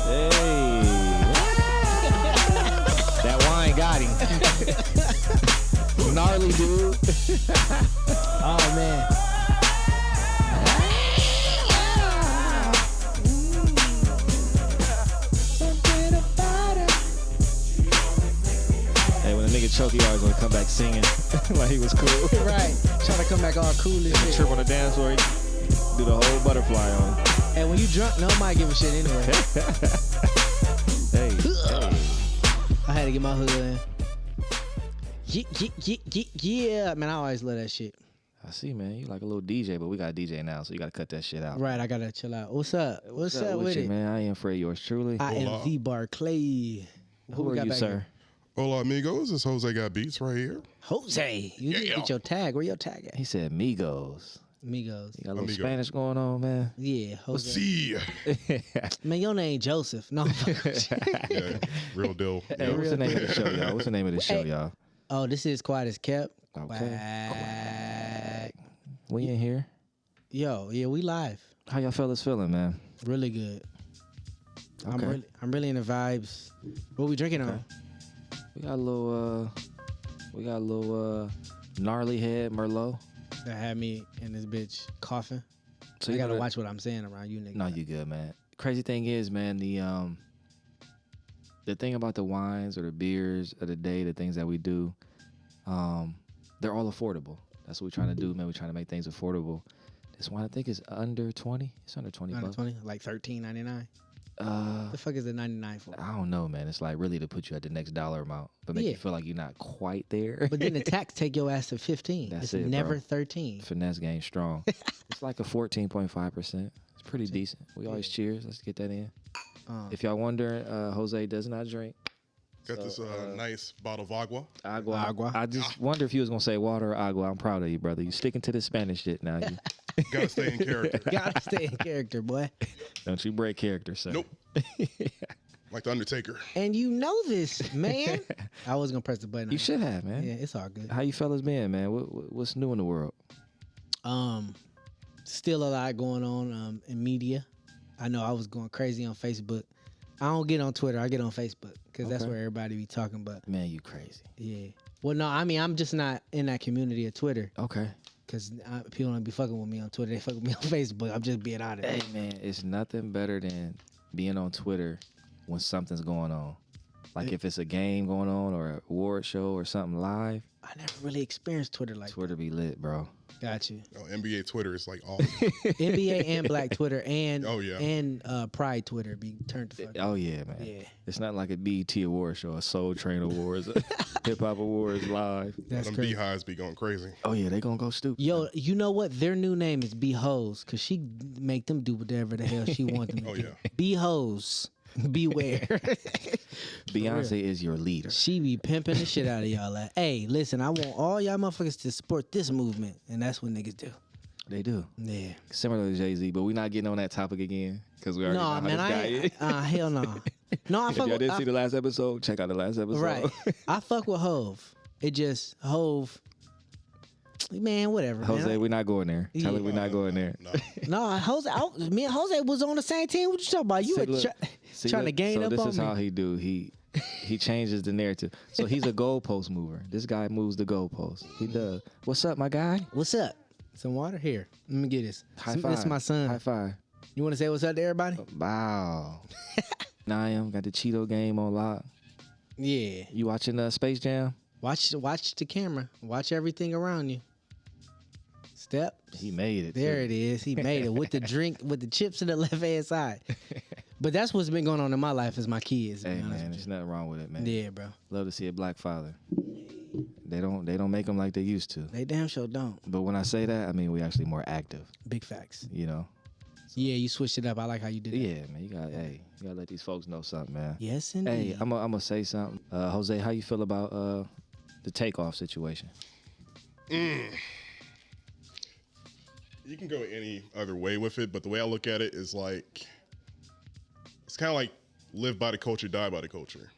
Hey. That wine got him. Gnarly dude. Oh man. Hey, when a nigga choke, he always want to come back singing like he was cool. Right. Trying to come back all cool and shit. Trip on the dance floor, do the whole butterfly on. And when you drunk, nobody give a shit anyway. Hey. I had to get my hood in. Yeah, man, I always love that shit. I see, man. You like a little DJ, but we got a DJ now, so you got to cut that shit out. Right, I gotta chill out. What's up? What's up with you, it, man? I am Fred, yours truly. I am the Barclay. Who are you, sir? Hola, amigos. It's Jose Got Beats right here. Jose, you didn't get your tag. Where your tag at? He said Migos. Migos. You got a little Spanish going on, man. Yeah, Jose. See, Man, your name Joseph. No. yeah, real deal. Hey, what's the name of the show, y'all? What's the name of the show, y'all? Oh, this is Quiet as Kept. Okay. Quack. We in here. Yo, yeah, we live. How y'all fellas feeling, man? Really good. Okay. I'm really in the vibes. What we drinking on? We got a little gnarly head Merlot. That had me in this bitch coughing. So I you gotta know watch what I'm saying around you niggas. No, you good, man. Crazy thing is, man, the thing about the wines or the beers of the day, the things that we do, they're all affordable. That's what we're trying to do, man. We're trying to make things affordable. This wine, I think, is under 20. It's under 20 Under bucks. 20, like $13.99. The fuck is the 99 for? I don't know, man. It's like really to put you at the next dollar amount, but make you feel like you're not quite there. But then the tax take your ass to 15. That's it's it, never bro. 13. Finesse game strong. It's like a 14.5%. It's pretty decent. We always cheers. Let's get that in. If y'all wondering, Jose does not drink. Got this nice bottle of agua. Agua. I just wonder if you was gonna say water or agua. I'm proud of you, brother. You sticking to the Spanish shit now. You Gotta stay in character. Gotta stay in character, boy. don't you break character, sir. Nope. Like the Undertaker. And you know this, man. I was gonna press the button. You should have, man. Yeah, it's all good. How you fellas been, man? What's new in the world? Still a lot going on in media. I know I was going crazy on Facebook. I don't get on Twitter. I get on Facebook because that's where everybody be talking about. Man, you crazy. Yeah. Well, no, I mean, I'm just not in that community of Twitter Okay. because people don't be fucking with me on Twitter. They fuck with me on Facebook. I'm just being honest. Hey, man, it's nothing better than being on Twitter when something's going on. Like if it's a game going on or a award show or something live. I never really experienced Twitter like Twitter be lit, bro. Got you. Oh, NBA Twitter is like awesome. NBA and Black Twitter and yeah. and Pride Twitter be turned to fuck. Oh yeah, man. Yeah. It's not like a BET award show, a Soul Train Awards, a Hip Hop Awards live. That's Them crazy. beehives be going crazy. Oh yeah, they gonna go stupid. Yo, you know what? Their new name is B Hoes because she make them do whatever the hell she wants them to Oh, do. yeah. B Hoes. Beware. Beyonce is your leader. She be pimping the shit out of y'all. Like, hey, listen, I want all y'all motherfuckers to support this movement. And that's what niggas do. They do. Yeah. Similar to Jay-Z, but we're not getting on that topic again because we already know No, how man, this guy is. hell no. No, I If fuck y'all with didn't see the last episode, check out the last episode. Right. I fuck with Hove. It just, Hove, man, whatever. Jose, man. we're not going there. Tell him we're not going there. No. No, Jose, me and Jose was on the same team. What you talking about? You See, were look, trying to gain so up this on is me. how he do. He changes the narrative. So he's a goalpost mover. This guy moves the goalpost. He does. What's up, my guy? What's up? Some water here. Let me get this. High This five. is my son. High five. You want to say what's up to everybody? Wow. Niam got the Cheeto game on lock. Yeah. You watching Space Jam? Watch the camera. Watch everything around you. Step. He made it. There too. it is. He made it with the drink, with the chips in the left hand side. But that's what's been going on in my life is my kids. to be Hey honest man, with there's nothing wrong with it, man. you. Yeah, bro. Love to see a black father. They don't make them like they used to. They damn sure don't. But when I say that, I mean we actually more active. Big facts. You know. Yeah, you switched it up. I like how you did it. Yeah, man. You gotta let these folks know something, man. Yes, Hey, indeed. I'm gonna say something. Jose, how you feel about the takeoff situation? You can go any other way with it, but the way I look at it is like, it's kind of like live by the culture, die by the culture.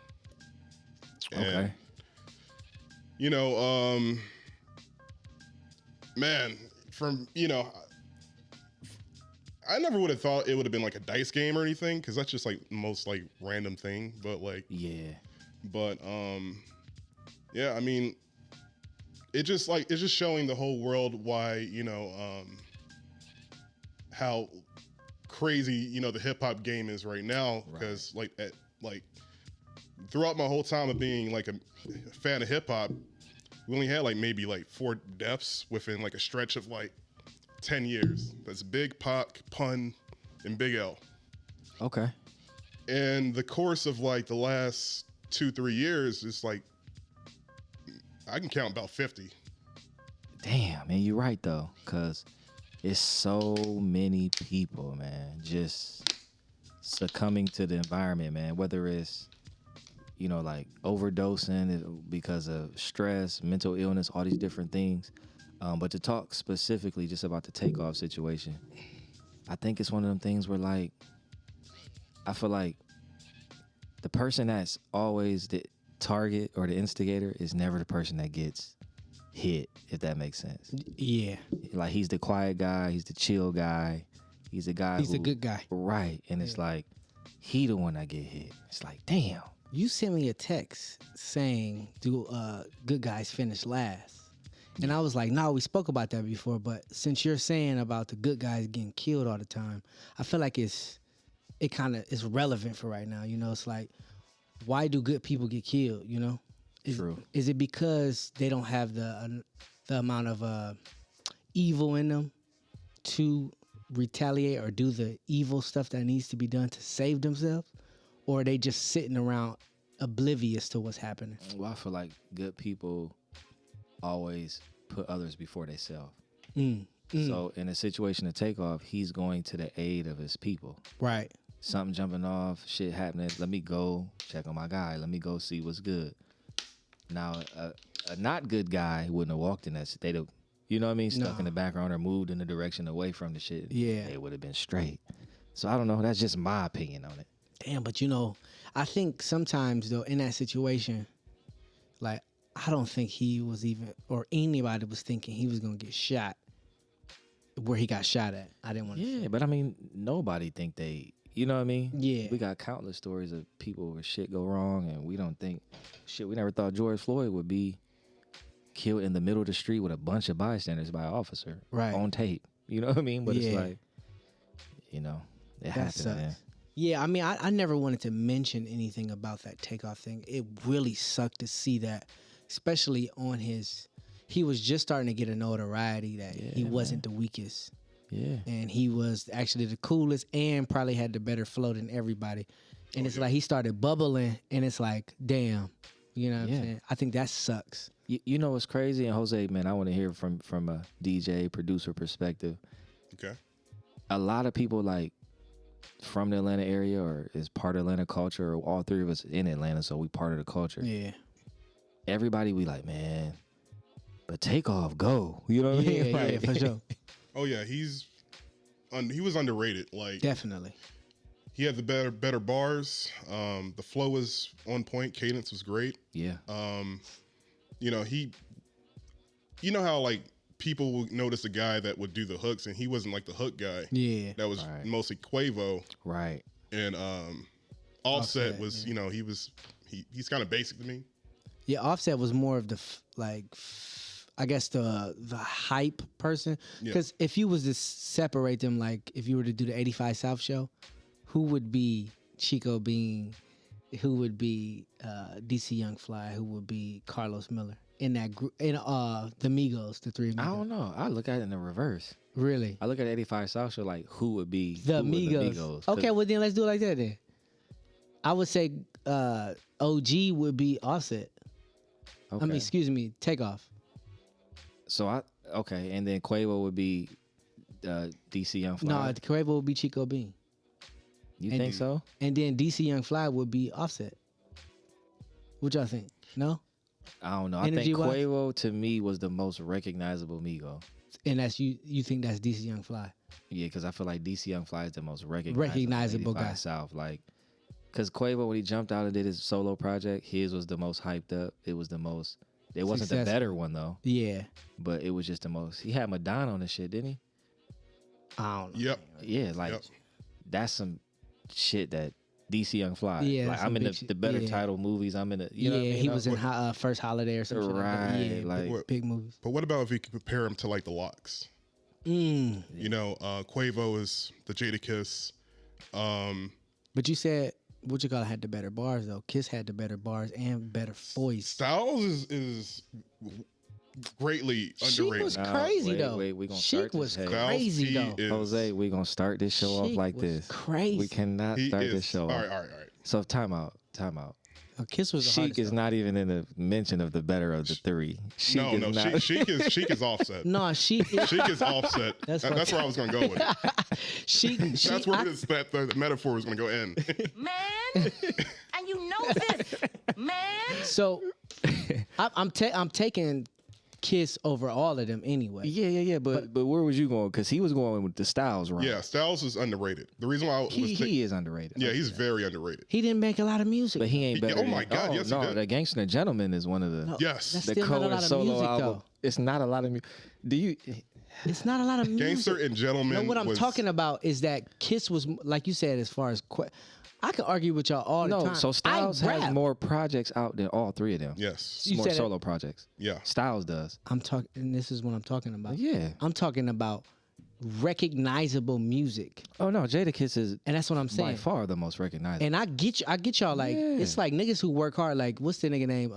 And, Okay. you know, man, from, I never would have thought it would have been like a dice game or anything, because that's just like most like random thing. But like, Yeah. but yeah, I mean, it's just showing the whole world why, how crazy the hip hop game is right now. Because like throughout my whole time of being like a fan of hip hop, we only had like maybe like 4 deaths within like a stretch of like 10 years. That's Big Pac, Pun, and Big L. Okay. And the course of like the last 2-3 years is like, I can count about 50. Damn, man, you're right though, cause it's so many people, man, just succumbing to the environment, man. Whether it's like overdosing because of stress, mental illness, all these different things. But to talk specifically just about the Takeoff situation, I think it's one of them things where like, I feel like the person that's always the target or the instigator is never the person that gets hit, if that makes sense. Yeah. Like he's the quiet guy, he's the chill guy, he's the guy He's the good guy. Right. And it's like, he the one that get hit. It's like, damn. You sent me a text saying, do good guys finish last? And I was like, no, we spoke about that before, but since you're saying about the good guys getting killed all the time, I feel like it kind of is relevant for right now. It's like, why do good people get killed? True. Is it because they don't have the amount of evil in them to retaliate or do the evil stuff that needs to be done to save themselves? Or are they just sitting around oblivious to what's happening? Well, I feel like good people always put others before themselves. So in a situation of Takeoff, he's going to the aid of his people. Right. Something jumping off, shit happening. Let me go check on my guy. Let me go see what's good. Now, a not good guy wouldn't have walked in that state of, stuck in the background or moved in the direction away from the shit. Yeah. They would have been straight. So I don't know. That's just my opinion on it. Damn, but I think sometimes though in that situation, like I don't think he was even or anybody was thinking he was gonna get shot where he got shot at. I didn't want to. Yeah, but I mean, nobody think they. You know what I mean? Yeah. We got countless stories of people where shit go wrong, and we don't think shit. We never thought George Floyd would be killed in the middle of the street with a bunch of bystanders by an officer, right, on tape. You know what I mean? But it's like, it happened, man. Yeah, I mean, I never wanted to mention anything about that Takeoff thing. It really sucked to see that, especially on he was just starting to get a notoriety that he wasn't the weakest. Yeah. And he was actually the coolest and probably had the better flow than everybody. And it's like he started bubbling, and it's like, damn. You know what I'm saying? I think that sucks. You know what's crazy? And Jose, man, I want to hear from a DJ, producer perspective. Okay. A lot of people like from the Atlanta area or is part of Atlanta culture, or all three of us in Atlanta, so we part of the culture. Yeah. Everybody we like, man, but Takeoff, go. You know what I mean? Yeah, for sure. Oh yeah, he was underrated. Like definitely. He had the better bars. The flow was on point. Cadence was great. Yeah. You know how like people would notice a guy that would do the hooks, and he wasn't like the hook guy. Yeah. That was mostly Quavo. Right. And Offset was, he's kind of basic to me. Yeah, Offset was more of the I guess the hype person. Because if you was to separate them, like if you were to do the 85 South show, who would be Chico Bean? Who would be DC Young Fly? Who would be Carlos Miller in that group? In the Migos, the three Migos. I don't know. I look at it in the reverse. Really? I look at 85 South show like who would be the Migos. Okay, well then let's do it like that then. I would say OG would be Offset. Okay. I mean, excuse me, Takeoff. So and then Quavo would be DC Young Fly. No, Quavo would be Chico Bean. You think so? And then DC Young Fly would be Offset. What y'all think? No? I don't know. I think Quavo to me was the most recognizable Migo. And that's you think that's DC Young Fly? Yeah, because I feel like DC Young Fly is the most recognizable guy. South, like, because Quavo when he jumped out and did his solo project, his was the most hyped up. It was the most. It wasn't the better one though. Yeah. But it was just the most. He had Madonna on the shit, didn't he? I don't know. Yep. Yeah, like Yep. that's some shit that DC Young Fly. Yeah, like some I'm in big shit. the better Yeah. title movies. I'm in the you know yeah, what I mean? he was in First Holiday or something. Right, Yeah, like- What- big movies. But what about if we could compare him to like the Locks? Mm. You know, Quavo is the Jadakiss. But you said what you call it had the better bars though. Kiss had the better bars and better voice. Styles is greatly She underrated. was Nah, crazy wait, though. wait, we gonna She start this. was Hey. crazy Styles though. P is- Jose, we gonna start this show off She like was this. crazy. We cannot He start is. this show All off. right, all right, all right. So time out. Oh, Kiss was the Sheik hardest is though. not even in the mention of the better of the three. Sheik No, is no, not. Sheik is Offset. No, she Sheik is Offset. That's That's where I was gonna go with it. she That's where the metaphor was gonna go in. Man, and you know this, man. So I'm taking Kiss over all of them anyway. Yeah. But where was you going? Because he was going with the Styles run. Yeah, Styles is underrated. The reason why I was He is underrated. yeah, he's very underrated. He didn't make a lot of music. But he ain't better. Oh my than, God, yes, he no, did. the Gangster and Gentleman is one of the No, Yes. that's the still not a co and lot of solo music album. though. It's not a lot of music. Do you? It's not a lot of music. Gangster and Gentleman. No, what I'm was, talking about is that Kiss was like you said as far as I can argue with y'all all the No, time. so Styles I has rap. more projects out than all three of them. Yes. You More said it. solo projects. Yeah. Styles does. I'm talking, and this is what I'm talking about. Yeah. I'm talking about recognizable music, Oh no, Jadakiss is and that's what I'm by saying. far the most recognizable. And I get y'all like Yeah. it's like niggas who work hard. Like what's the nigga name?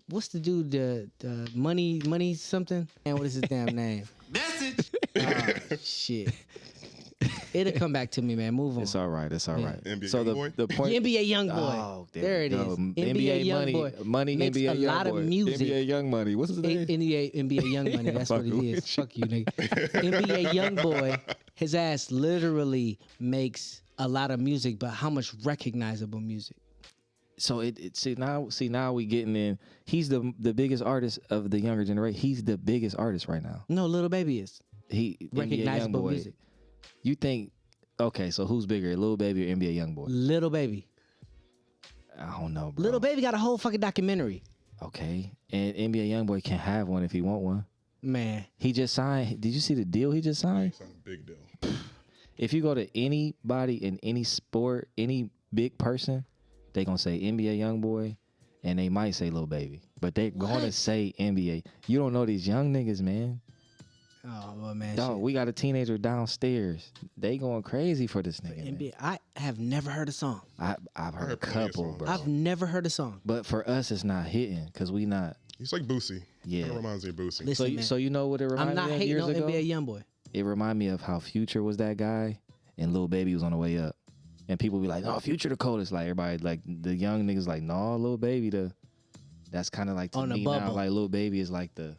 What's the dude? The money something. And what is his damn name? Message. Shit. It'll come back to me, man. Move on. It's all right. It's all Yeah. right. NBA so Youngboy? the point. NBA Young Boy. Oh, there we it go. is. NBA Young money, Boy money. makes NBA a Young lot Boy. of music. NBA Young Money. What's his name? NBA Young Money. That's what Fucking it is. with you. Fuck you, nigga. NBA Young Boy, his ass literally makes a lot of music, but how much recognizable music? So see now we getting in. He's the biggest artist of the younger generation. He's the biggest artist right now. No, Little Baby is He NBA recognizable Youngboy. music. You think? Okay, so who's bigger, Lil Baby or NBA Youngboy? Little Baby. I don't know, bro. Little Baby got a whole fucking documentary. Okay, and NBA Youngboy can have one if he want one. Man, He just signed. Did you see the deal he just signed? It's not a big deal. If you go to anybody in any sport, any big person, they gonna say NBA Youngboy, and they might say Lil Baby, but they gonna say NBA. You don't know these young niggas, man. oh well, man. Dog, shit. we got a teenager downstairs. They going crazy for this nigga. man. NBA, I have never heard a song. I've heard a heard plenty of couple, songs. bro. I've never heard a song. But for us, it's not hitting because we not. He's like Boosie. Yeah. Kind of reminds me of Boosie. Listen, So, man, so you know what it I'm reminds not me of hating years on ago? NBA Youngboy. It reminded me of how Future was that guy and Lil Baby was on the way up. And people be like, "Oh, Future the coldest." Like everybody, like the young niggas, like, "No, Lil Baby That's kind of like to On the me now. bubble. Like Lil Baby is like the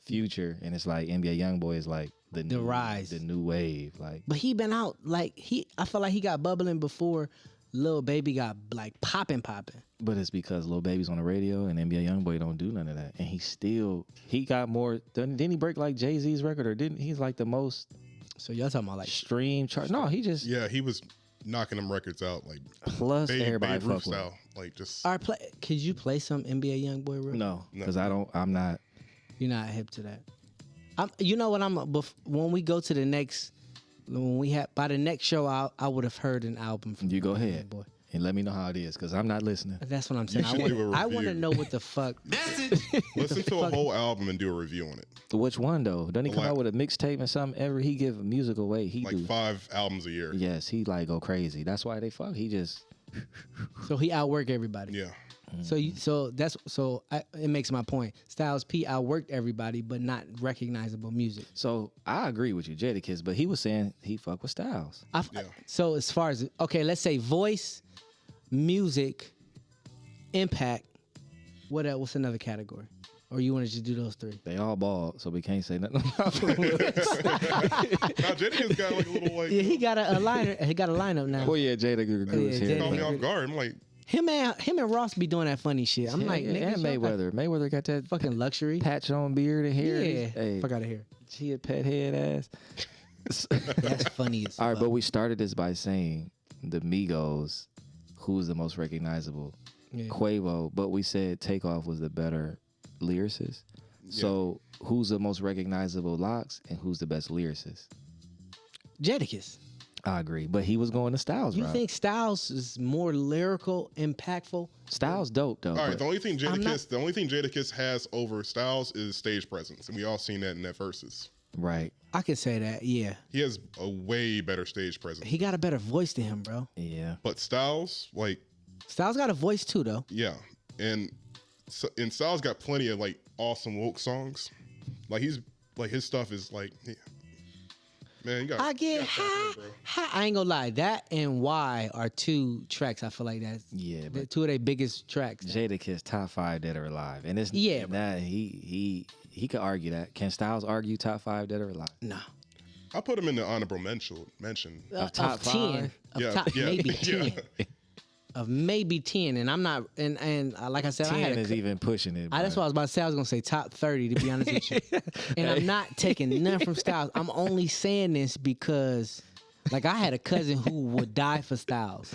Future, and it's like NBA Youngboy is like the new, rise. the new wave. Like But he been out like I feel like he got bubbling before Lil Baby got like popping. But it's because Lil Baby's on the radio and NBA Youngboy don't do none of that. And he got more. Didn't he break like Jay-Z's record or didn't he's like the most So y'all talking about like stream chart? No, he just Yeah, he was knocking them records out like plus everybody Babe Ruth fuck with him. style. Like just all right, could you play some NBA Youngboy real? No, No. because I'm not. You're not hip to that. You know what when we go to the next by the next show I would have heard an album from You go NBA ahead Youngboy. and let me know how it is because I'm not listening. That's what I'm saying. should do a I want to review. know what the fuck. Message. listen to a whole album and do a review on it. Which one though? Doesn't he come Like- out with a mixtape and something every? He give music away. He Like do. 5 albums a year. Yes, he like go crazy. That's why they fuck. He just So he outworked everybody. Yeah. It makes my point. Styles P outworked everybody, but not recognizable music. so I agree with you, Jadakiss, but he was saying he fuck with Styles. Yeah. So as far as let's say voice, music, impact. What else? What's another category? Or you want to just do those three? They all bald, so we can't say nothing about them. Now Jadakiss got like a little like Yeah, he got a liner. He got a lineup now. Well, yeah, Jada Goose Yeah, here. caught me Jada- off guard. I'm like, Him and Ross be doing that funny shit. I'm like, yeah, niggas, and y'all got Mayweather. Mayweather got that fucking luxury. patch on beard and hair. Yeah, Hey, fuck out of here. she a pet head ass. That's funny as All right, fuck. but we started this by saying the Migos, who's the most recognizable? Yeah. Quavo, but we said Takeoff was the better lyricist. So who's the most recognizable Locks and who's the best lyricist? Jadakiss. I agree, but he was going to Styles. You route. think Styles is more lyrical, impactful? Styles dope though? All right, but the only thing Jadakiss has over Styles is stage presence, and we all seen that in that verses. right. I could say that, yeah. He has a way better stage presence. He got a better voice than him, bro. Yeah. But Styles, like, Styles got a voice too, though. yeah, and Styles got plenty of like awesome woke songs. Like his stuff is like, yeah. Man, you got. I get high. I ain't gonna lie. That and Why are two tracks. I feel like that's Yeah, but two of their biggest tracks. Jadakiss top 5 dead or alive, and it's bro. he could argue that. Can Styles argue top 5 dead or alive? No. I put him in the honorable mention. Of top 10. Of Yeah, top yeah, maybe yeah. 10. Of maybe 10. And I'm not, and like I said, 10 I had is even pushing it. that's what I was about to say. I was going to say top 30, to be honest with you. And I'm not taking none from Styles. I'm only saying this because, like, I had a cousin who would die for Styles.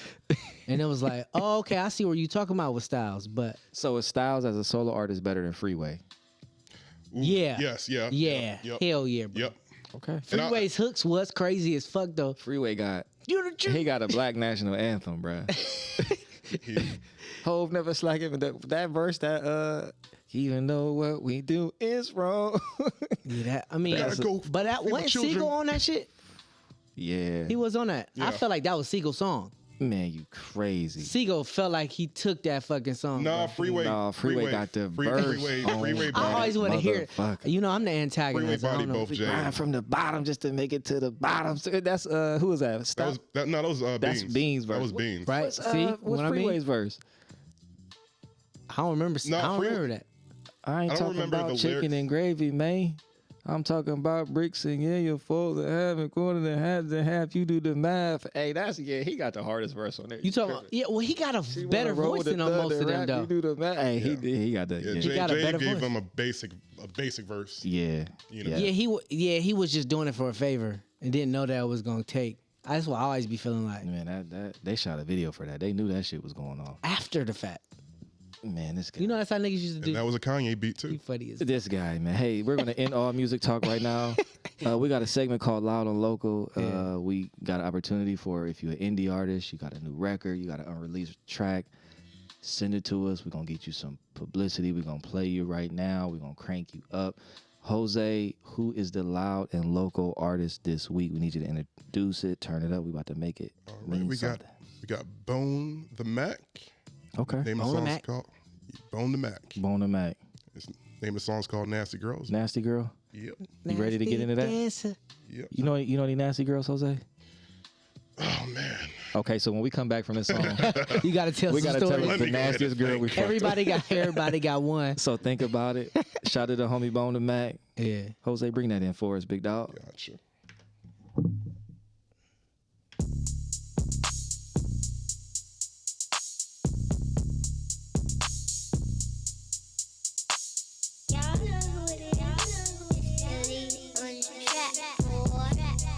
And it was like, oh, okay, I see what you're talking about with Styles. But So is Styles as a solo artist better than Freeway? Ooh, yeah. Yes. Yeah. Yeah. Yep. Hell yeah, bro. Yep. Okay. Freeway's hooks was crazy as fuck, though. Freeway got You the truth. he got a black national anthem, bruh. Hove never slacking. That verse that even though what we do is wrong. Yeah, that, I mean, Gotta go but that feed my wasn't children. Siegel on that shit. Yeah. He was on that. I Yeah. felt like that was Siegel's song. Man, you crazy. Siegel felt like he took that fucking song. Nah, bro. Freeway. No, Freeway got the verse Freeway. on Freeway. it. I always want to hear it. Motherfucker. You know, I'm the Freeway antagonist. I body don't know both if- J's. Grind from the bottom just to make it to the bottom. So that's who was that? That Stop. was Beans. That's Beans' verse. That was Beans. Right? What's, See what's what I Freeway's mean? verse? I don't remember. No, I don't Freeway- remember that. I ain't I don't talking remember about the chicken lyrics. and gravy, man. I'm talking about bricks and yeah, you fold the half and quarter and half and half. You do the math. Hey, he got the hardest verse on there. You talking about? Yeah, well, he got a She better wanna roll voice the than on thud most and of them, rap, though. You do the math. Hey, Yeah. he got that. Yeah, Yeah, Jay, got a Jay better gave voice. him a basic verse. yeah. You know. yeah. He was just doing it for a favor and didn't know that it was gonna take. That's what I always be feeling like Man, that they shot a video for that. They knew that shit was going off. after the fact. Man, this guy. You know that's how niggas used to And do. that was a Kanye beat He too. funny as This guy, man. Hey, we're gonna end all music talk right now. We got a segment called Loud and Local. Yeah. We got an opportunity for if you're an indie artist, you got a new record, you got an unreleased track, send it to us. We're gonna get you some publicity. We're gonna play you right now. We're gonna crank you up. Jose, who is the loud and local artist this week? We need you to introduce it, turn it up. We about to make it All right, mean we something. got Bone the Mac. Okay. Name of Bone the the song's Mac. called Bone the Mac. Bone and Mac. Name of the song's called Nasty Girls. Nasty Girl. Yep. You ready to get into that? Dancer. Yep. You know any nasty girls, Jose? Oh man. Okay, so when we come back from this song, You gotta tell we some gotta tell stories. us the Let me go ahead nastiest and girl think. we fucked. Everybody got one. So think about it. Shout out to homie Bone and Mac. Yeah. Jose, bring that in for us, big dog. Gotcha. Y'all know who it is. It's Elite on the track.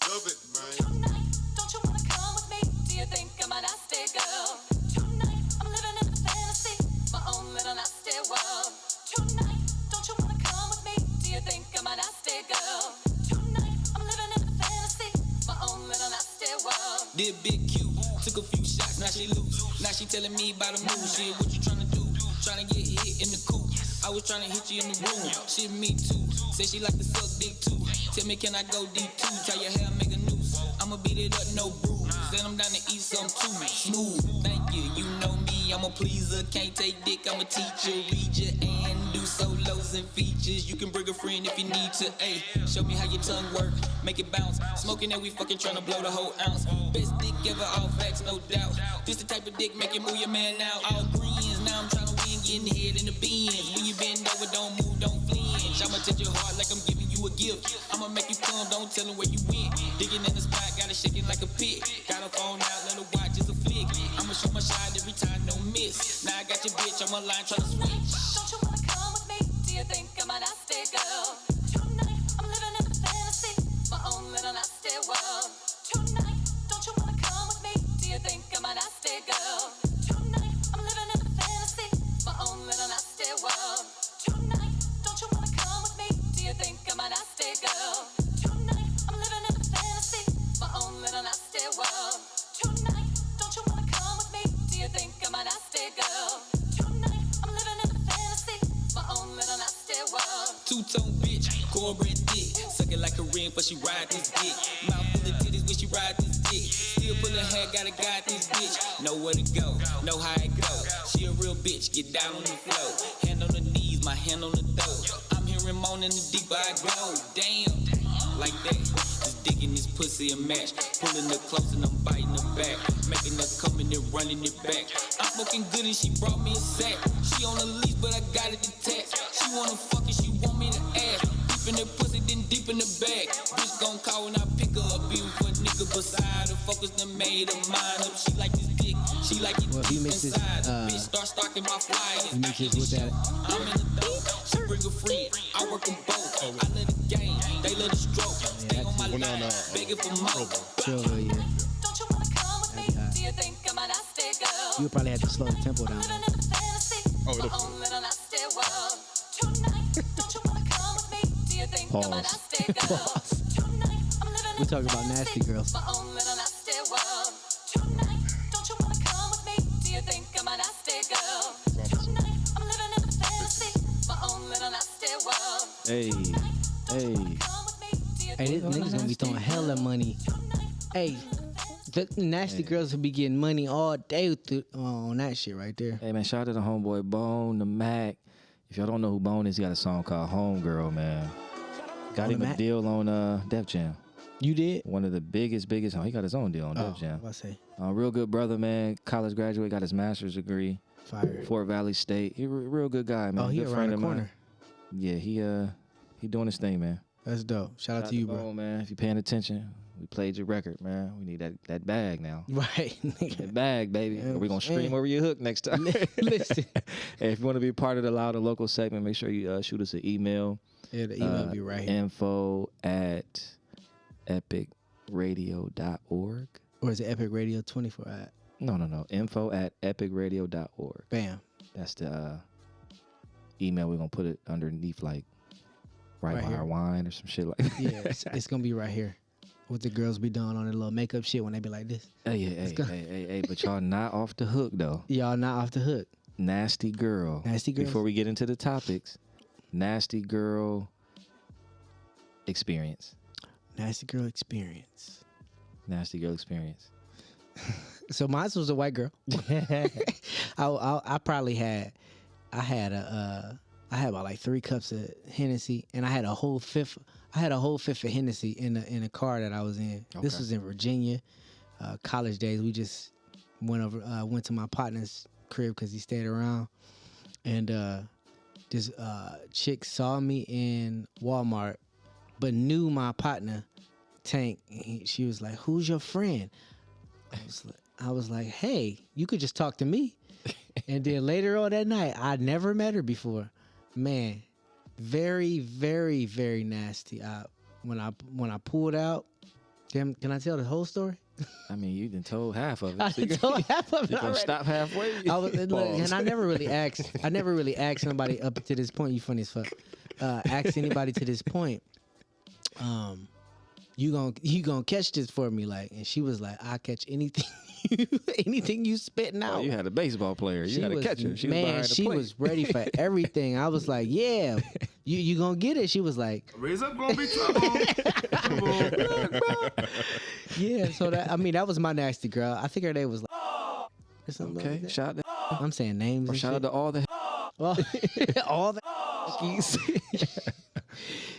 Love it, man. Tonight, don't you wanna come with me? Do you think I'm a nasty girl? Tonight, I'm living in a fantasy, my own little nasty world. Tonight, don't you wanna come with me? Do you think I'm a nasty girl? Tonight, I'm living in a fantasy, my own little nasty world. Did big Q, took a few shots, now she loose. Now she telling me about the move. Shit, what you tryna do? Tryna get hit in the coop. I was tryna hit you in the room. Shit, me too. Say she like to suck dick too. Tell me, can I go D2? Tie your hair, make a noose. I'ma beat it up, no bruise. Then I'm down to eat some too. Smooth, thank you. You know me, I'm a pleaser. Can't take dick, I'm a teacher. Read you and do solos and features. You can bring a friend if you need to. Ayy, show me how your tongue work. Make it bounce. Smoking that we fucking tryna blow the whole ounce. Best dick ever, all facts, no doubt. This the type of dick make you move your man now. All greens, now I'm tryna win, getting head in the beans. When you bend over, don't move, don't flinch. I'ma touch your heart like I'm giving you a gift. I'ma make you come, don't tell him where you went. Digging in the spot, got it shaking like a pit. Got a phone out, let her watch, it's a flick. I'ma shoot my shot every time, no miss. Now I got your bitch on my line, tryna switch. Don't you wanna come with me? Do you think I'm a nasty girl? Tonight, I'm living in a fantasy, my own little nasty world. Tonight, don't you wanna come with me? Do you think I'm a nasty girl? Tonight, I'm living in a fantasy, my own little nasty cornbread thick. Suck it like a ring, but she ride this dick. Mouth full of titties when she ride this dick. Still pull her hair, gotta guide this bitch. Know where to go, know how it go. She a real bitch, get down on the floor. Hand on the knees, my hand on the throat. I'm hearing moaning the deeper I go. Damn, like that. Just digging this pussy a match. Pulling her close and I'm biting her back. Making her come and then running it back. I'm smoking good and she brought me a sack. She on the leash, but I got it detached. She wanna fuck and she want me to ass. Deep in the pussy, then deep in the bag. Bitch gon' call when I pick her up. Even for a nigga beside her. Focus done made her mind up. She like this dick. She like it deep inside. Bitch start stalking my flyers. He mixes with that. I'm in the dope. She bring a friend. I work them both. I love the game. They love the stroke. Stay on my line. Begging for more. Silver, yeah. Don't you wanna come with me? Do you think I'm a nasty girl? You would probably have to slow the tempo down. Living in a fantasy. Oh, My own little nasty world. Tonight, don't you wanna come with me? Do you think I'm a Pause. nasty girl? Tonight, I'm living in We a talking about nasty fantasy. girls. My own little nasty world. Tonight, don't you wanna come with me? Do you think I'm a nasty girl? Tonight, I'm living in a fantasy. My own little nasty world. Hey, hey. Come with me. Do you Hey, think this niggas gonna be throwing hella money. Hey, the nasty girls will be getting money all day on that shit right there. Hey, man, shout out to the homeboy Bone, the Mac. If y'all don't know who Bone is, he got a song called Homegirl, man. Got On him the a Mac? deal on Def Jam. You did? One of the biggest, he got his own deal on Oh, Def Jam. I say Real good brother, man. College graduate, got his master's degree. fire. Fort Valley State. He a real good guy, man. Oh, he good around friend the of mine. corner. Yeah, he doing his thing, man. That's dope. Shout out to you, bro. Bone, man. If you're paying attention, we played your record, man. We need that bag now. Right. That bag, baby. Yeah, We're gonna stream man. over your hook next time. Listen. Hey, if you want to be part of the Loud and Local segment, make sure you shoot us an email. Yeah, the email will be right here. info@epicradio.org. Or is it Epic Radio 24 at? No. info@epicradio.org. Bam. That's the email. We're gonna put it underneath, like right Right by here. our wine or some shit like that. Yeah, it's gonna be right here. What the girls be doing on their little makeup shit when they be like this. Hey, but y'all not off the hook though. Y'all not off the hook. Nasty girl. Nasty girls. Before we get into the topics, nasty girl experience. Nasty girl experience. Nasty girl experience. So mine was a white girl. I probably had about like 3 cups of Hennessy, and I had a whole fifth of Hennessy in the car that I was in. This Okay. was in Virginia, college days. We just went to my partner's crib because he stayed around, and this chick saw me in Walmart, but knew my partner Tank. And she was like, "Who's your friend?" I was like, "Hey, you could just talk to me." And then later on that night, I never met her before. Man, very, very, very nasty. When I pulled out, can I tell the whole story? I mean, you done told half of it. I so you told half of it you gonna already. stop halfway? I was, look, Pause. and I never really asked somebody up to this point. You funny as fuck. Asked anybody to this point. You gonna catch this for me, like? And she was like, "I'll catch anything, anything you spitting out." Oh, you had a baseball player. You had a catcher. She was behind the she plate. was ready for everything. I was like, "Yeah, you gonna get it." She was like, Raise up, gonna be trouble. "Yeah." So that was my nasty girl. I think her name was like, or something like Okay, that. shout out I'm saying names. or and shout out shit. to all the all the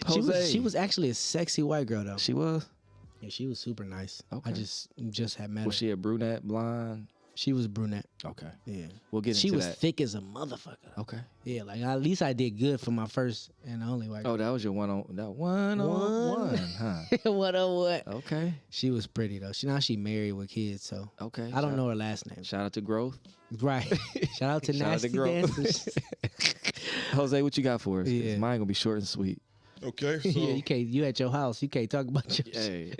Jose. she was actually a sexy white girl though. She was. Yeah, she was super nice. Okay. I just had met Was her. she a brunette, blonde? She was brunette. Okay, Yeah. we'll get She into was that. thick as a motherfucker. Okay. Yeah, like at least I did good for my first and only white girl. Oh, that was your one on one, huh? What oh what? Okay. She was pretty though. She married with kids, so Okay. I don't know her last name. Shout out to Growth. Right. Shout out to Shout out to Nasty Growth. Dancers. Jose, what you got for us? 'Cause Yeah. Mine gonna be short and sweet. Okay, so Yeah, you can't. You at your house. You can't talk about your shit. Hey.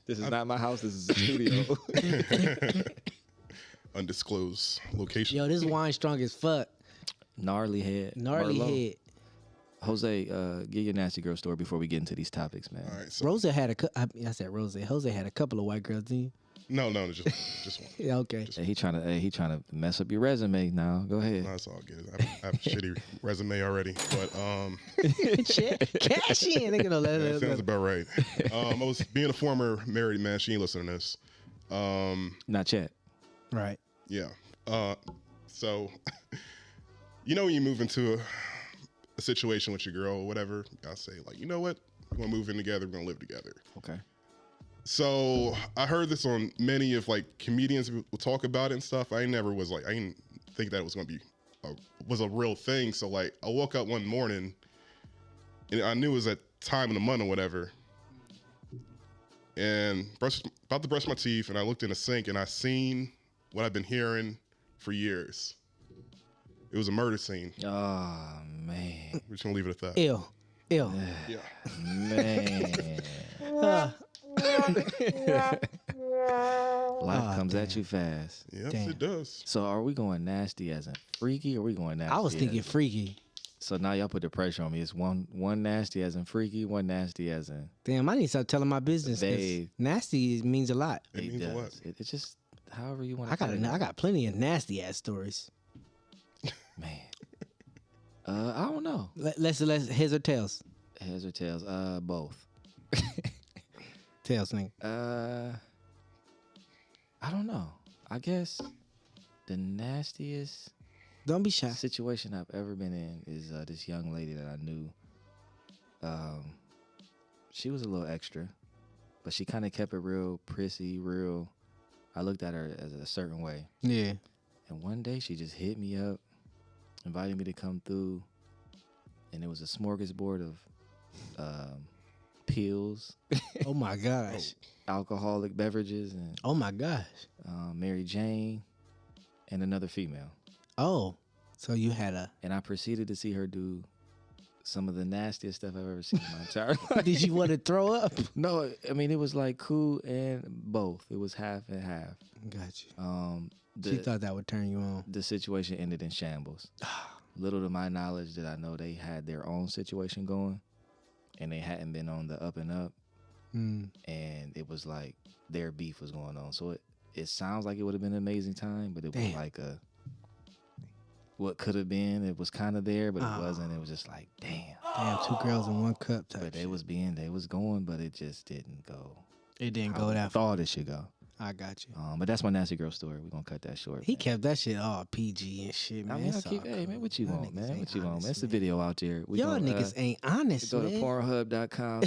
This is not my house. This is a studio. undisclosed location. Yo, this wine strong as fuck. Gnarly head. Gnarly Merlot. head. Jose, get your nasty girl story before we get into these topics, man. All right, so Rosa had I said Rosa. Jose had a couple of white girls, didn't you? No, just one. Yeah, okay. Just Hey, he trying to mess up your resume now. Go ahead. No, that's all good. I have a shitty resume already, but Cash in. Nigga, don't let that it. sounds about right. I was being a former married man. She ain't listening to this. Not yet. Right. Yeah. So, you know, when you move into a situation with your girl or whatever, I'll say like, you know what, we're gonna move in together. We're gonna live together. Okay. So I heard this on many of like comedians will talk about it and stuff. I didn't think that it was gonna be was a real thing. So like I woke up one morning and I knew it was that time of the month or whatever. And about to brush my teeth, and I looked in the sink and I seen what I've been hearing for years. It was a murder scene. Oh man. We're just gonna leave it at that. Ew. Yeah. Man. Life comes at you fast. Yes, Damn. it does. So are we going nasty as in freaky, or are we going nasty? I was thinking as- freaky. So now y'all put the pressure on me. It's one nasty as in freaky, one nasty as in Damn, I need to start telling my business. 'Cause Babe. nasty means a lot. It means a lot. does. It's just however you want I to. got plenty of nasty ass stories. Man. I don't know. Let's heads or tails. Heads or tails? Both. Tails, nigga. I don't know. I guess the nastiest Don't be shy. situation I've ever been in is this young lady that I knew. She was a little extra, but she kind of kept it real prissy, real. I looked at her as a certain way. Yeah. And one day she just hit me up, invited me to come through, and it was a smorgasbord of pills, Oh my gosh. alcoholic beverages, and Oh my gosh. Mary Jane, and another female. Oh, so you had a? And I proceeded to see her do some of the nastiest stuff I've ever seen in my entire life. Did you want to throw up? No, I mean, it was like cool and both. It was half and half. Got you. The She thought that would turn you on. the situation ended in shambles. Little to my knowledge did I know they had their own situation going, and they hadn't been on the up and up, Mm. and it was like their beef was going on. So it sounds like it would have been an amazing time, but it was Damn. like what could have been. It was kind of there, but Ah. it wasn't. It was just like, damn. Damn, two girls in one cup type. But they shit. was going, but it just didn't go. It didn't how go we that far. thought it should go. I got you. But that's my nasty girl story. We're gonna cut that short. He man. kept that shit all PG and shit, man. I mean, It's hey all man, what you cool. Y'all want, niggas man? ain't What you want, man? honest, It's a man. video out there. We Y'all gonna, niggas ain't honest, go to man. Pornhub.com/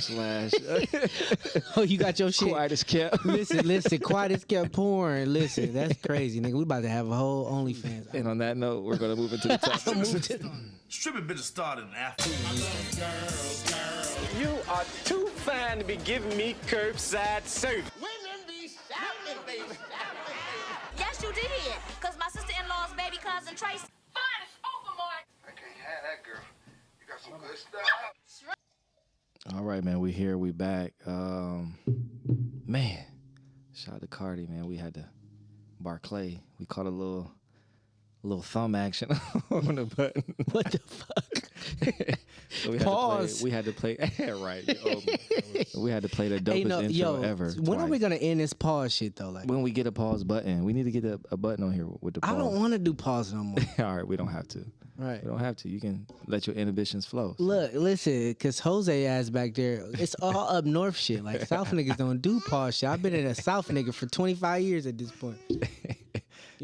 Oh, you got your shit. Quiet as kept. Listen. Quiet as kept porn. Listen, that's crazy, nigga. We about to have a whole OnlyFans. And on that note, we're gonna move into the topic. Stripping bitches started after. You are too fine to be giving me curbside service. Yes, you did. Because my sister-in-law's baby cousin Tracy. Fine, it's over, Mark. I can't have that girl. You got some good stuff. All right, man. We here. We back. Man, shout out to Cardi, man. We had to Barclay. We caught a little thumb action on the button. What the fuck? So Pause. We had to play. Right. We had to play the dopest Hey, no, intro yo, ever. when are we twice. gonna end this pause shit though? Like, When we get a pause button, we need to get a button on here with the pause. I don't want to do pause no more. All right, we don't have to. Right. We don't have to. You can let your inhibitions flow. Look, listen, cause Jose ass back there, it's all up north shit. Like South niggas don't do pause shit. I've been in a South nigga for 25 years at this point. You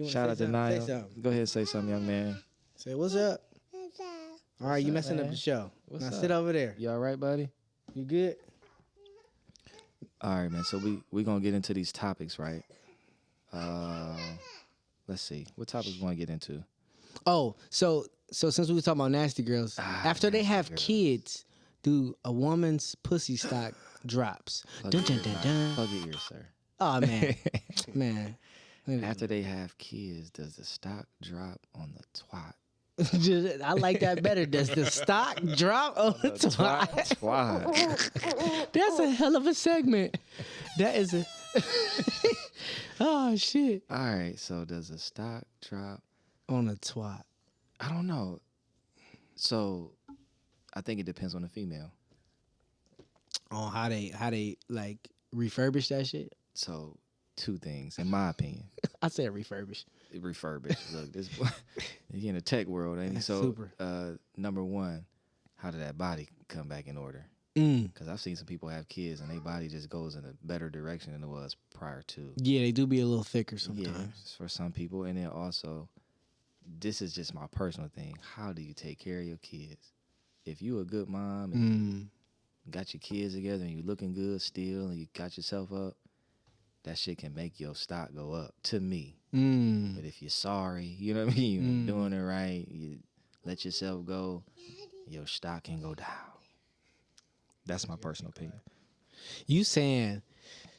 wanna Shout say out to something? Say Niall. something. Go ahead, say something, young man. Say what's up. All right, you messing up man? the show. What's now up? sit over there. You all right, buddy? You good? All right, man. So we gonna get into these topics, right? Let's see. What topics we want to get into? Oh, so since we were talking about nasty girls, after they have kids, do a woman's pussy stock drops? Dun, dun, dun, dun. Plug your ears, sir. Oh man, man. After they have kids, does the stock drop on the twat? I like that better. Does the stock drop on the twat? Twat. That's a hell of a segment. That is a. Oh shit. All right. So does the stock drop? On a twat. I don't know. So I think it depends on the female. On how they like refurbish that shit. So two things, in my opinion. I said refurbish. Refurbished. Look, this boy, he in the tech world, ain't he? That's So, super. number one, how did that body come back in order? Mm. Because I've seen some people have kids and their body just goes in a better direction than it was prior to. Yeah, they do be a little thicker sometimes. Yeah, for some people. And then also, this is just my personal thing. How do you take care of your kids? If you a good mom and got your kids together and you looking good still and you got yourself up, that shit can make your stock go up, to me. But if you're sorry, you know what I mean? You're doing it right, you let yourself go, your stock can go down. That's my personal opinion. You saying,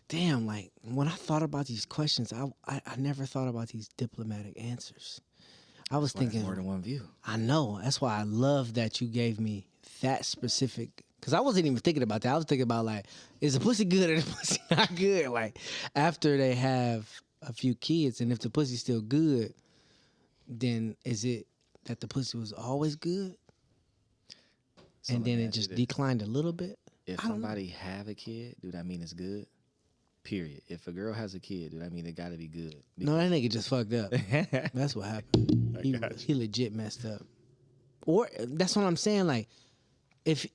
damn, like when I thought about these questions, I never thought about these diplomatic answers. I was thinking more than one view. I know. That's why I love that you gave me that specific. Because I wasn't even thinking about that. I was thinking about, like, is the pussy good or the pussy not good? Like, after they have a few kids, and if the pussy's still good, then is it that the pussy was always good? So And let then me it ask you just this. declined a little bit? If I don't know. somebody have a kid, do that mean it's good? Period. If a girl has a kid, do that mean it gotta be good? No, that nigga just fucked up. That's what happened. He legit messed up. Or that's what I'm saying. Like, if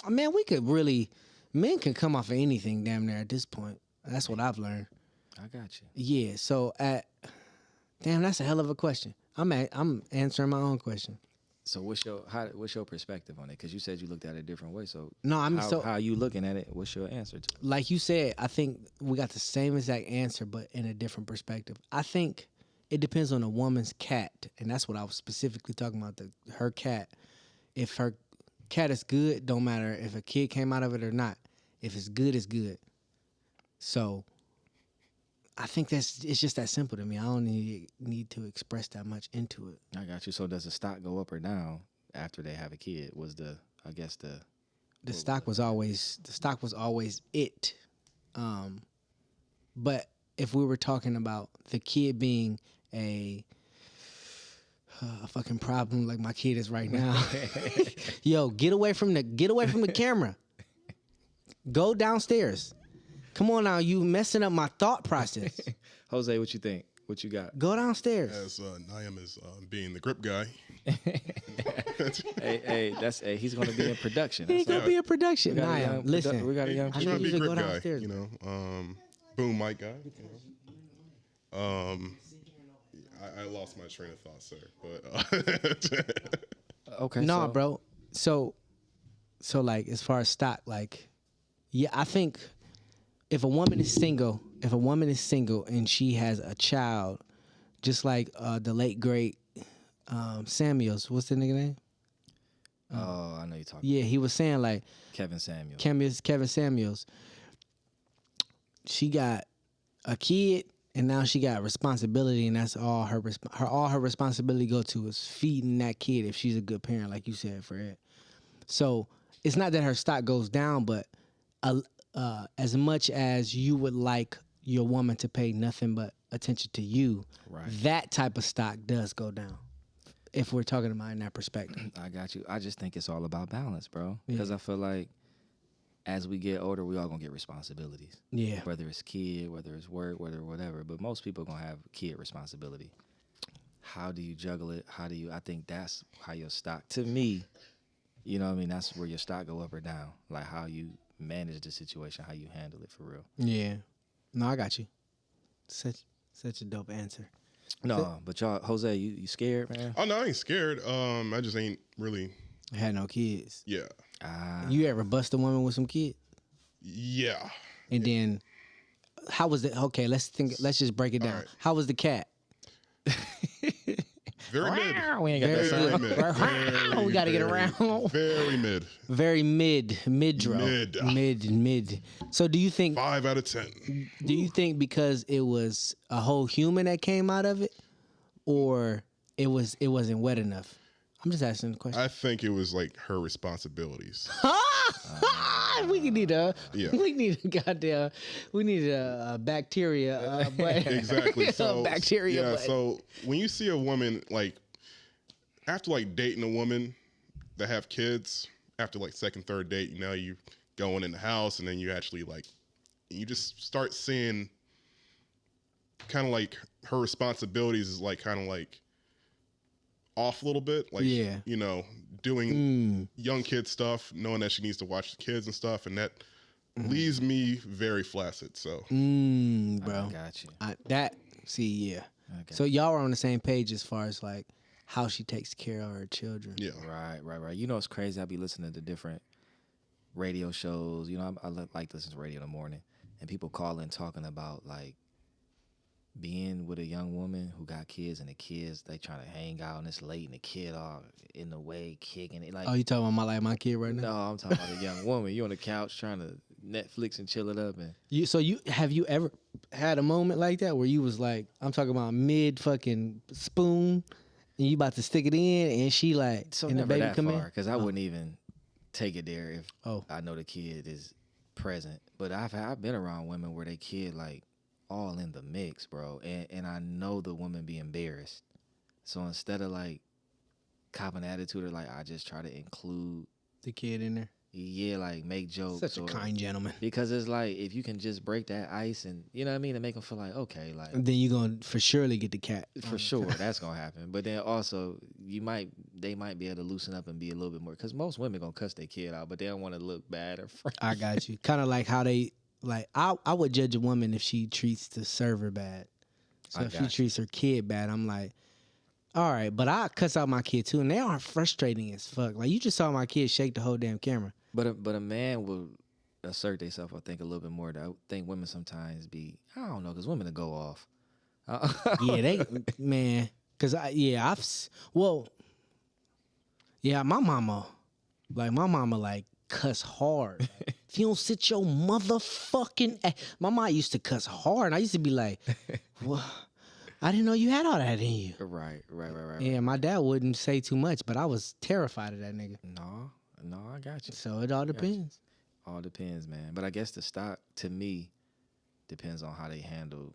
man, we could really, men can come off of anything damn near at this point. That's what I've learned. I got you. Yeah. So damn, that's a hell of a question. I'm answering my own question. So what's your perspective on it? Because you said you looked at it a different way. So No, I mean, so how you looking at it? What's your answer to it? like you said, I think we got the same exact answer, but in a different perspective. I think it depends on a woman's cat, and that's what I was specifically talking about. Her cat. If her cat is good, don't matter if a kid came out of it or not. If it's good, it's good. So I think it's just that simple to me. I don't need to express that much into it. I got you. So does the stock go up or down after they have a kid? The stock was always it. But if we were talking about the kid being a fucking problem like my kid is right now, yo, get away from the camera. Go downstairs. Come on now, you messing up my thought process. Jose, what you think? What you got? Go downstairs. As Niam is being the grip guy. hey, he's gonna be in production. He gonna be in production. We got a Nah, young listen. we got a young. I He's trying need to be you a to grip go guy, downstairs. you know. Boom mic guy. You know. I lost my train of thought, sir. But Okay. No, so, bro. So like as far as stock, like, yeah, I think if a woman is single and she has a child, just like the late great Samuels, what's the nigga name? Oh, I know you're talking. Yeah, he was saying like Kevin Samuels. Kevin Samuels. She got a kid and now she got responsibility, and that's all her responsibility go to is feeding that kid if she's a good parent, like you said, Fred. So it's not that her stock goes down, but as much as you would like your woman to pay nothing but attention to you, Right. that type of stock does go down. If we're talking about in that perspective. I got you. I just think it's all about balance, bro. Because I feel like as we get older, we all gonna get responsibilities. Yeah. Whether it's kid, whether it's work, whatever. But most people gonna have kid responsibility. How do you juggle it? I think that's how your stock, to me, you know what I mean? That's where your stock go up or down. Like how you manage the situation, how you handle it for real. Yeah. No, I got you. Such a dope answer. No, but y'all, Jose, you scared, man? oh no, I ain't scared. I just ain't really. I had no kids. Yeah. You ever bust a woman with some kids? Yeah. And then how was it? Okay, let's just break it down. All right. How was the cat? Very mid. We ain't got that Very sound. mid. We gotta get Very- around. Very mid. Very mid-dro. Mid. So do you think 5 out of 10. because it was a whole human that came out of it, or it wasn't wet enough? I'm just asking the question. I think it was like her responsibilities. We need a Yeah. we need a bacteria but Exactly. So bacteria Yeah. butt. So when you see a woman like after like dating a woman that have kids, after like second, third date, you know, you going in the house and then you actually like you just start seeing kind of like her responsibilities is like kind of like off a little bit. Like, Yeah. you know, doing young kid stuff, knowing that she needs to watch the kids and stuff, and that leaves me very flaccid. So, Bro. I got you. Yeah. Okay. So y'all are on the same page as far as like how she takes care of her children. yeah. Right. You know, it's crazy. I be listening to different radio shows. You know, I like to listen to radio in the morning, and people call in talking about like being with a young woman who got kids, and the kids they trying to hang out and it's late, and the kid all in the way kicking it. Like, Oh, you talking about my kid right now? no, I'm talking about a young woman. You on the couch trying to Netflix and chill it up, and Have you ever had a moment like that where you was like, I'm talking about mid fucking spoon, and you about to stick it in, and she like, so and the never baby that come far in? because I wouldn't even take it there if Oh. I know the kid is present. But I've been around women where they kid like all in the mix, bro, and I know the woman be embarrassed. So instead of like copping an attitude or like I just try to include The kid in there. yeah, like make jokes. Such a or- kind gentleman. Because it's like if you can just break that ice and you know what I mean, and make them feel like okay, like And then you gonna for surely get the cat. for sure that's gonna happen. But then also they might be able to loosen up and be a little bit more because most women gonna cuss their kid out, but they don't want to look bad or front. I got you. Kind of like how they like. I would judge a woman if she treats the server bad. So I if she got you. treats her kid bad, I'm like, all right. But I cuss out my kid too, and they are frustrating as fuck. Like you just saw my kid shake the whole damn camera. But a man will assert themselves, I think, a little bit more. I think women sometimes be, I don't know, because women will go off. Yeah, they man. Cause my mama like cuss hard. If you don't sit your motherfucking my mom used to cuss hard. And I used to be like, well, I didn't know you had all that in you. Right. Yeah, my dad wouldn't say too much, but I was terrified of that nigga. No, I got you. So it all depends. All depends, man. But I guess the stock, to me, depends on how they handle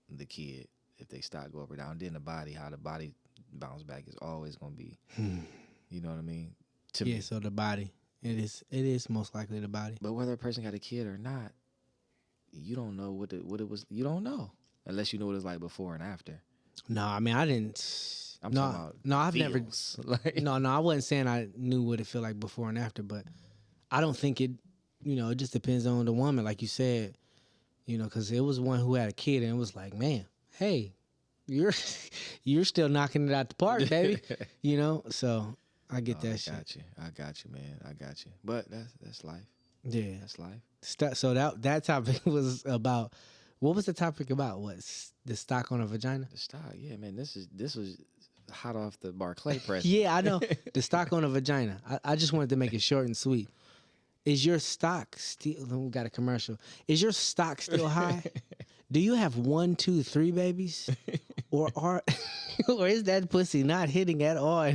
the kid. If they stock go up or down, then the body, how the body bounce back is always going to be, you know what I mean? To Yeah, me. so the body. It is most likely the body. But whether a person got a kid or not, you don't know what it was. You don't know unless you know what it's like before and after. No, I mean I didn't. I'm talking about no, I've feels. never. Like, No, I wasn't saying I knew what it felt like before and after, but I don't think it. You know, it just depends on the woman, like you said. You know, because it was one who had a kid, and it was like, man, hey, you're still knocking it out the park, baby. You know, so I get that shit. I got you, man. I got you. But that's life. Yeah. That's life. So that topic was about. What was the topic about? What's the stock on a vagina? The stock, yeah, man. This was hot off the Barclay press. Yeah, I know. The stock on a vagina. I just wanted to make it short and sweet. Is your stock still? We got a commercial. Is your stock still high? Do you have 1, 2, 3 babies, or is that pussy not hitting at all?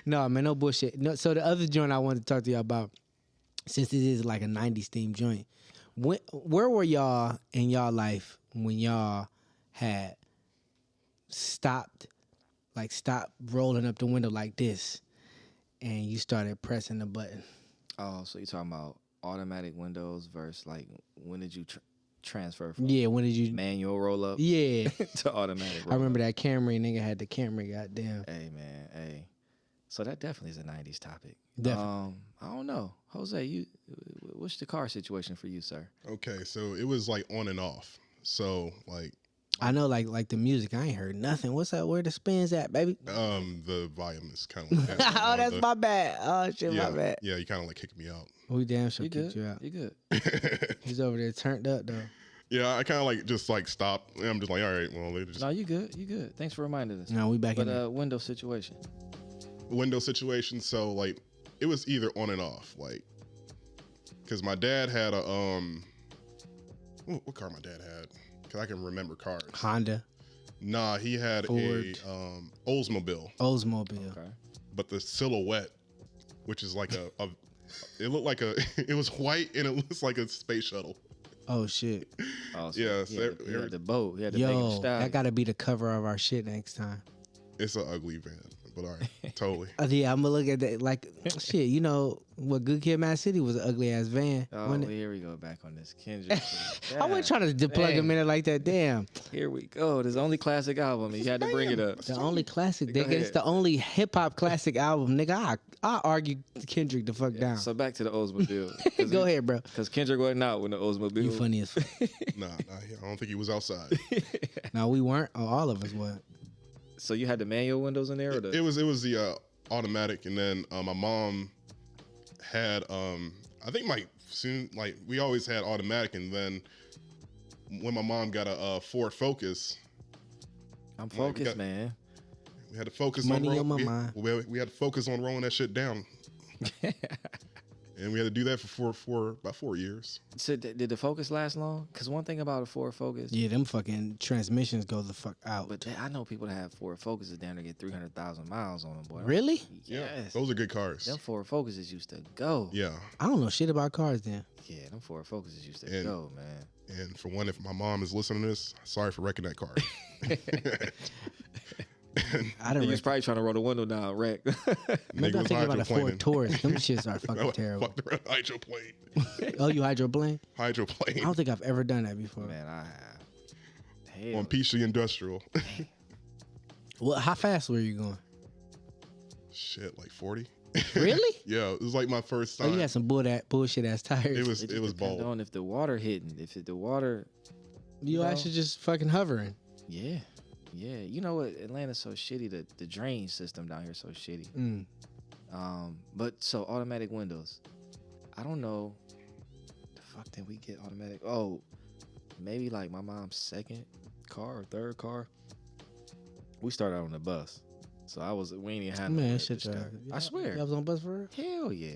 No, man, no bullshit. No. So the other joint I wanted to talk to y'all about, since this is like a '90s themed joint, where were y'all in y'all life when y'all had stopped rolling up the window like this, and you started pressing the button? Oh, so you're talking about automatic windows versus like when did you transfer from Yeah, when did you? manual roll up Yeah, to automatic roll I remember that Camry nigga had the Camry. Goddamn. Hey man, hey. So that definitely is a '90s topic. Definitely. I don't know, Jose. What's the car situation for you, sir? Okay, so it was like on and off. So like I know, like the music. I ain't heard nothing. What's that? Where the spins at, baby? the volume is kind of like Oh, that's my bad. Oh shit, yeah, my bad. yeah, you kind of like kicked me out. We damn sure You kicked good? you out. You good? He's over there turned up though. Yeah, I kind of like just like stopped. And I'm just like, all right, well, they just No, you good. You good. Thanks for reminding us. No, we back But in there. window situation. window situation. So like it was either on and off, like because my dad had a what car my dad had? Because I can remember cars. Honda, Nah, he had Ford. a Oldsmobile, Oldsmobile. Okay. but the silhouette, which is like it looked like it was white and it looks like a space shuttle. Oh shit. Oh, Yeah, he so had, he had the boat. He had to make him Yo, stop. that gotta be the cover of our shit next time. It's an ugly van, but all right, totally. Yeah, I'm gonna look at that like shit. You know what? Good Kid, Mad City was an ugly ass van. Oh, wasn't it? here we go back on this Kendrick. shit. I wasn't trying to plug him in it like that. Damn. Here we go. This only classic album. You had to bring it up. The only classic, Go nigga. It's ahead. the only hip hop classic album, nigga. I argue Kendrick the fuck down. So back to the Oldsmobile. Go ahead, bro. Because Kendrick wasn't out when the Oldsmobile. You funny as fuck. Nah, I don't think he was outside. No, we weren't. Oh, all of us weren't. So you had the manual windows in there, or the? It was the automatic, and then my mom had I think we always had automatic, and then when my mom got a Ford Focus, I'm focused, man. we had to focus Money on on my mind. we had to focus on rolling that shit down, and we had to do that for about 4 years. So did the Focus last long? Because one thing about a Ford Focus, Yeah, them fucking transmissions go the fuck out. but I know people that have Ford Focuses down there get 300,000 miles on them, boy. Really? Yeah, Yes. those are good cars. Them Ford Focuses used to go. Yeah, I don't know shit about cars then. Yeah, them Ford Focuses used to And- go, man. and for one, if my mom is listening to this, sorry for wrecking that car. I don't He was know. probably trying to roll the window down, wreck. Maybe I'm was thinking about a Ford hydroplaning. Taurus. Them shits are fucking terrible. Fucked around hydroplane. Oh, you hydroplane? I Hydroplane don't think I've ever done that before. Man, I have. Hell. on Peachtree Industrial. Well, how fast were you going? Shit, like 40. Really? Yeah, it was like my first Oh, time. you had some bullshit ass tires. It was It it was just depend bold. on if the water hitting. The water, You know? actually just fucking hovering. yeah. Yeah. You know what? Atlanta's so shitty. The drainage system down here is so shitty. Mm. But so automatic windows. I don't know. The fuck did we get automatic? Oh, maybe like my mom's second car or third car. We started out on the bus. So we ain't even had no Man, way shit. to start. I You swear. was on bus for her? Hell yeah.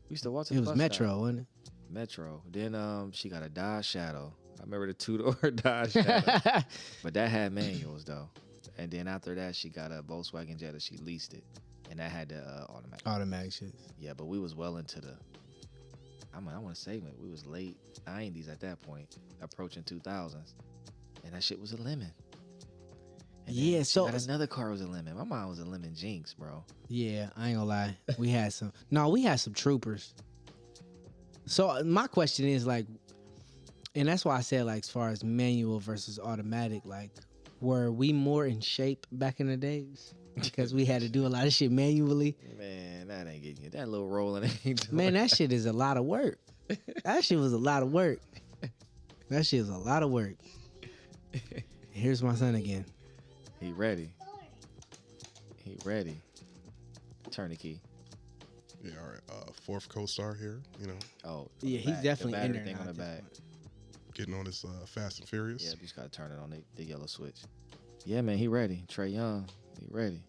We used to walk to It the was bus Metro, stop. wasn't Metro. Then she got a Dodge Shadow. I remember the 2-door Dodge Shadow. it? But that had manuals though. And then after that, she got a Volkswagen Jetta. She leased it, and that had the automatic. Automatic shit. Yeah, but we was well into the. I want to say we was late '90s at that point, approaching 2000s, and that shit was a lemon. And then Yeah, she so- got another car was a lemon. My mom was a lemon Jinx, bro. Yeah, I ain't gonna lie. We had some. No, we had some troopers. So my question is like, and that's why I said like, as far as manual versus automatic, like, were we more in shape back in the days because we had to do a lot of shit manually? Man, that ain't getting you. That little rolling ain't doing Man, that shit is a lot of work. That shit was a lot of work. That shit is a lot of work. Here's my son again. He ready. He ready. Turn the key. Yeah, all right. Fourth co-star here, you know, Oh, Yeah, the he's back, definitely the in battery there thing on now the at this back. getting on this Fast and Furious. Yeah, you just gotta turn it on the yellow switch. Yeah, man, he ready. Trey Young, he ready.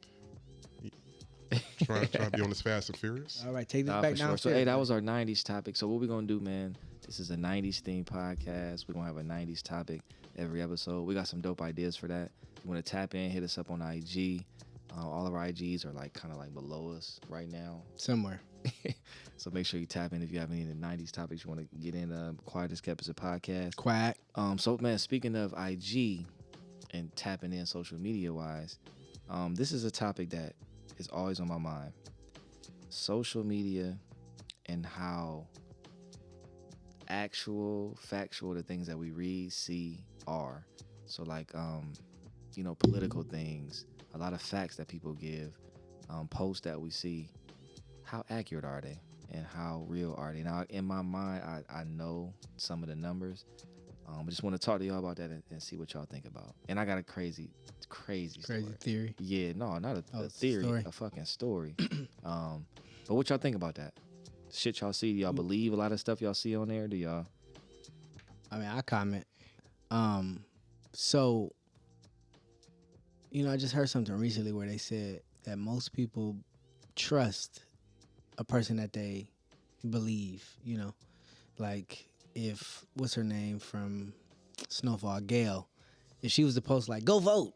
trying to be on this Fast and Furious. All right, take this Nah, back for sure. down. So, hey, that was our 90s topic. So, what we going to do, man, this is a 90s themed podcast. We're going to have a 90s topic every episode. We got some dope ideas for that. If you want to tap in, hit us up on IG. All of our IGs are like kind of like below us right now. Somewhere. So, make sure you tap in if you have any of the 90s topics you want to get in. Quiet as Kept is a podcast. Quack. So, man, speaking of IG and tapping in social media-wise, this is a topic that is always on my mind. Social media and how factual the things that we read, see, are. So like, political things, a lot of facts that people give, posts that we see, how accurate are they and how real are they? Now, in my mind, I know some of the numbers. I just want to talk to y'all about that and see what y'all think about. And I got a crazy story. Theory. Yeah, no, not a it's a theory, story. a fucking story. But what y'all think about that? Shit y'all see, do y'all believe a lot of stuff y'all see on there? Do y'all? I mean, I comment. So, I just heard something recently where they said that most people trust a person that they believe, like if, what's her name from Snowfall, Gail, if she was to post like, go vote,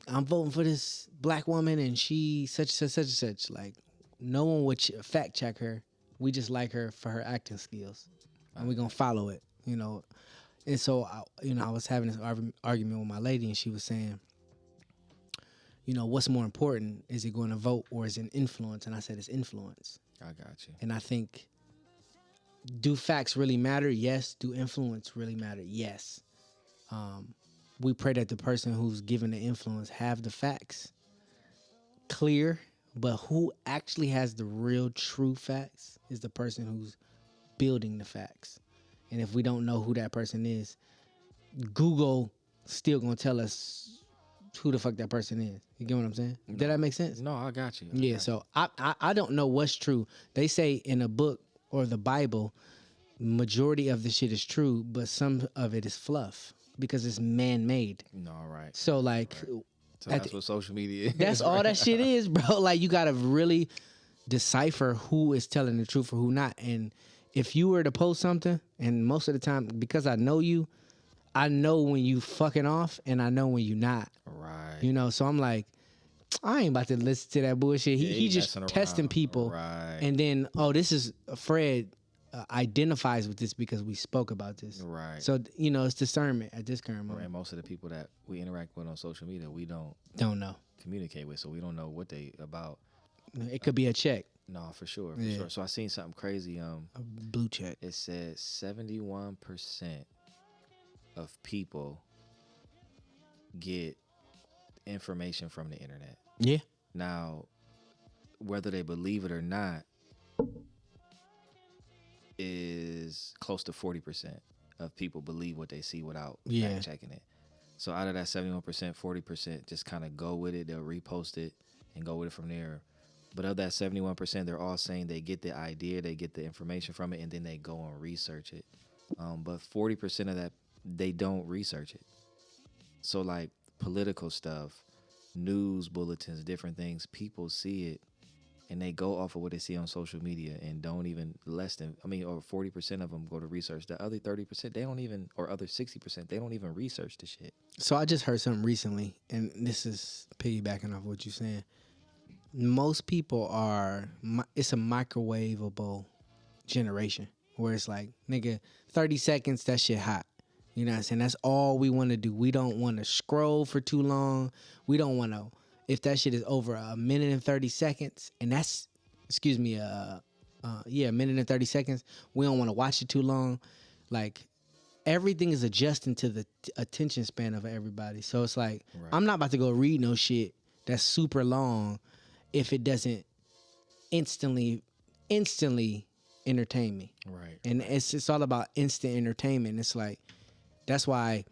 I'm voting for this black woman and she such and such, like no one would fact check her. We just like her for her acting skills and we're going to follow it, And so, I was having this argument with my lady and she was saying, what's more important? Is it going to vote or is it influence? And I said it's influence. I got you. And I think, do facts really matter? Yes. Do influence really matter? Yes. We pray that the person who's given the influence have the facts clear, but who actually has the real true facts is the person who's building the facts. And if we don't know who that person is, Google still gonna tell us who the fuck that person is. You get what I'm saying? Did that make sense? No, I got you. Yeah, so I don't know what's true. They say in a book or the Bible, majority of the shit is true, but some of it is fluff because it's man-made. No, right. So like, So that's what social media is. that's all that shit is, bro. Like you gotta really decipher who is telling the truth or who not. And if you were to post something, and most of the time, because I know you, I know when you fucking off, and I know when you not. Right. So I'm like, I ain't about to listen to that bullshit. He just testing around. people, Right. and then this is Fred identifies with this because we spoke about this. Right. So it's discernment at this current moment. And most of the people that we interact with on social media, we don't know. communicate with, so we don't know what they about. It could be a check, No, for sure, for Yeah. sure. So I seen something crazy. a blue check. It said 71% of people get information from the internet. Yeah. Now, whether they believe it or not, is close to 40% of people believe what they see without fact checking it. So out of that 71%, 40% just kind of go with it. They'll repost it and go with it from there. But of that 71%, they're all saying they get the idea, they get the information from it, and then they go and research it. But 40% of that, they don't research it. So like political stuff, news bulletins, different things, people see it and they go off of what they see on social media and don't even or 40% of them go to research. The other 30%, they don't even, or other 60%, they don't even research the shit. So I just heard something recently, and this is piggybacking off what you're saying. Most people it's a microwavable generation where it's like, nigga, 30 seconds, that shit hot. You know what I'm saying? That's all we want to do. We don't want to scroll for too long. We don't want to, if that shit is over a minute and 30 seconds, and that's, a minute and 30 seconds, we don't want to watch it too long. Like, everything is adjusting to the attention span of everybody. So it's like, I'm not about to go read no shit that's super long if it doesn't instantly entertain me. Right. And it's all about instant entertainment. It's like, that's why,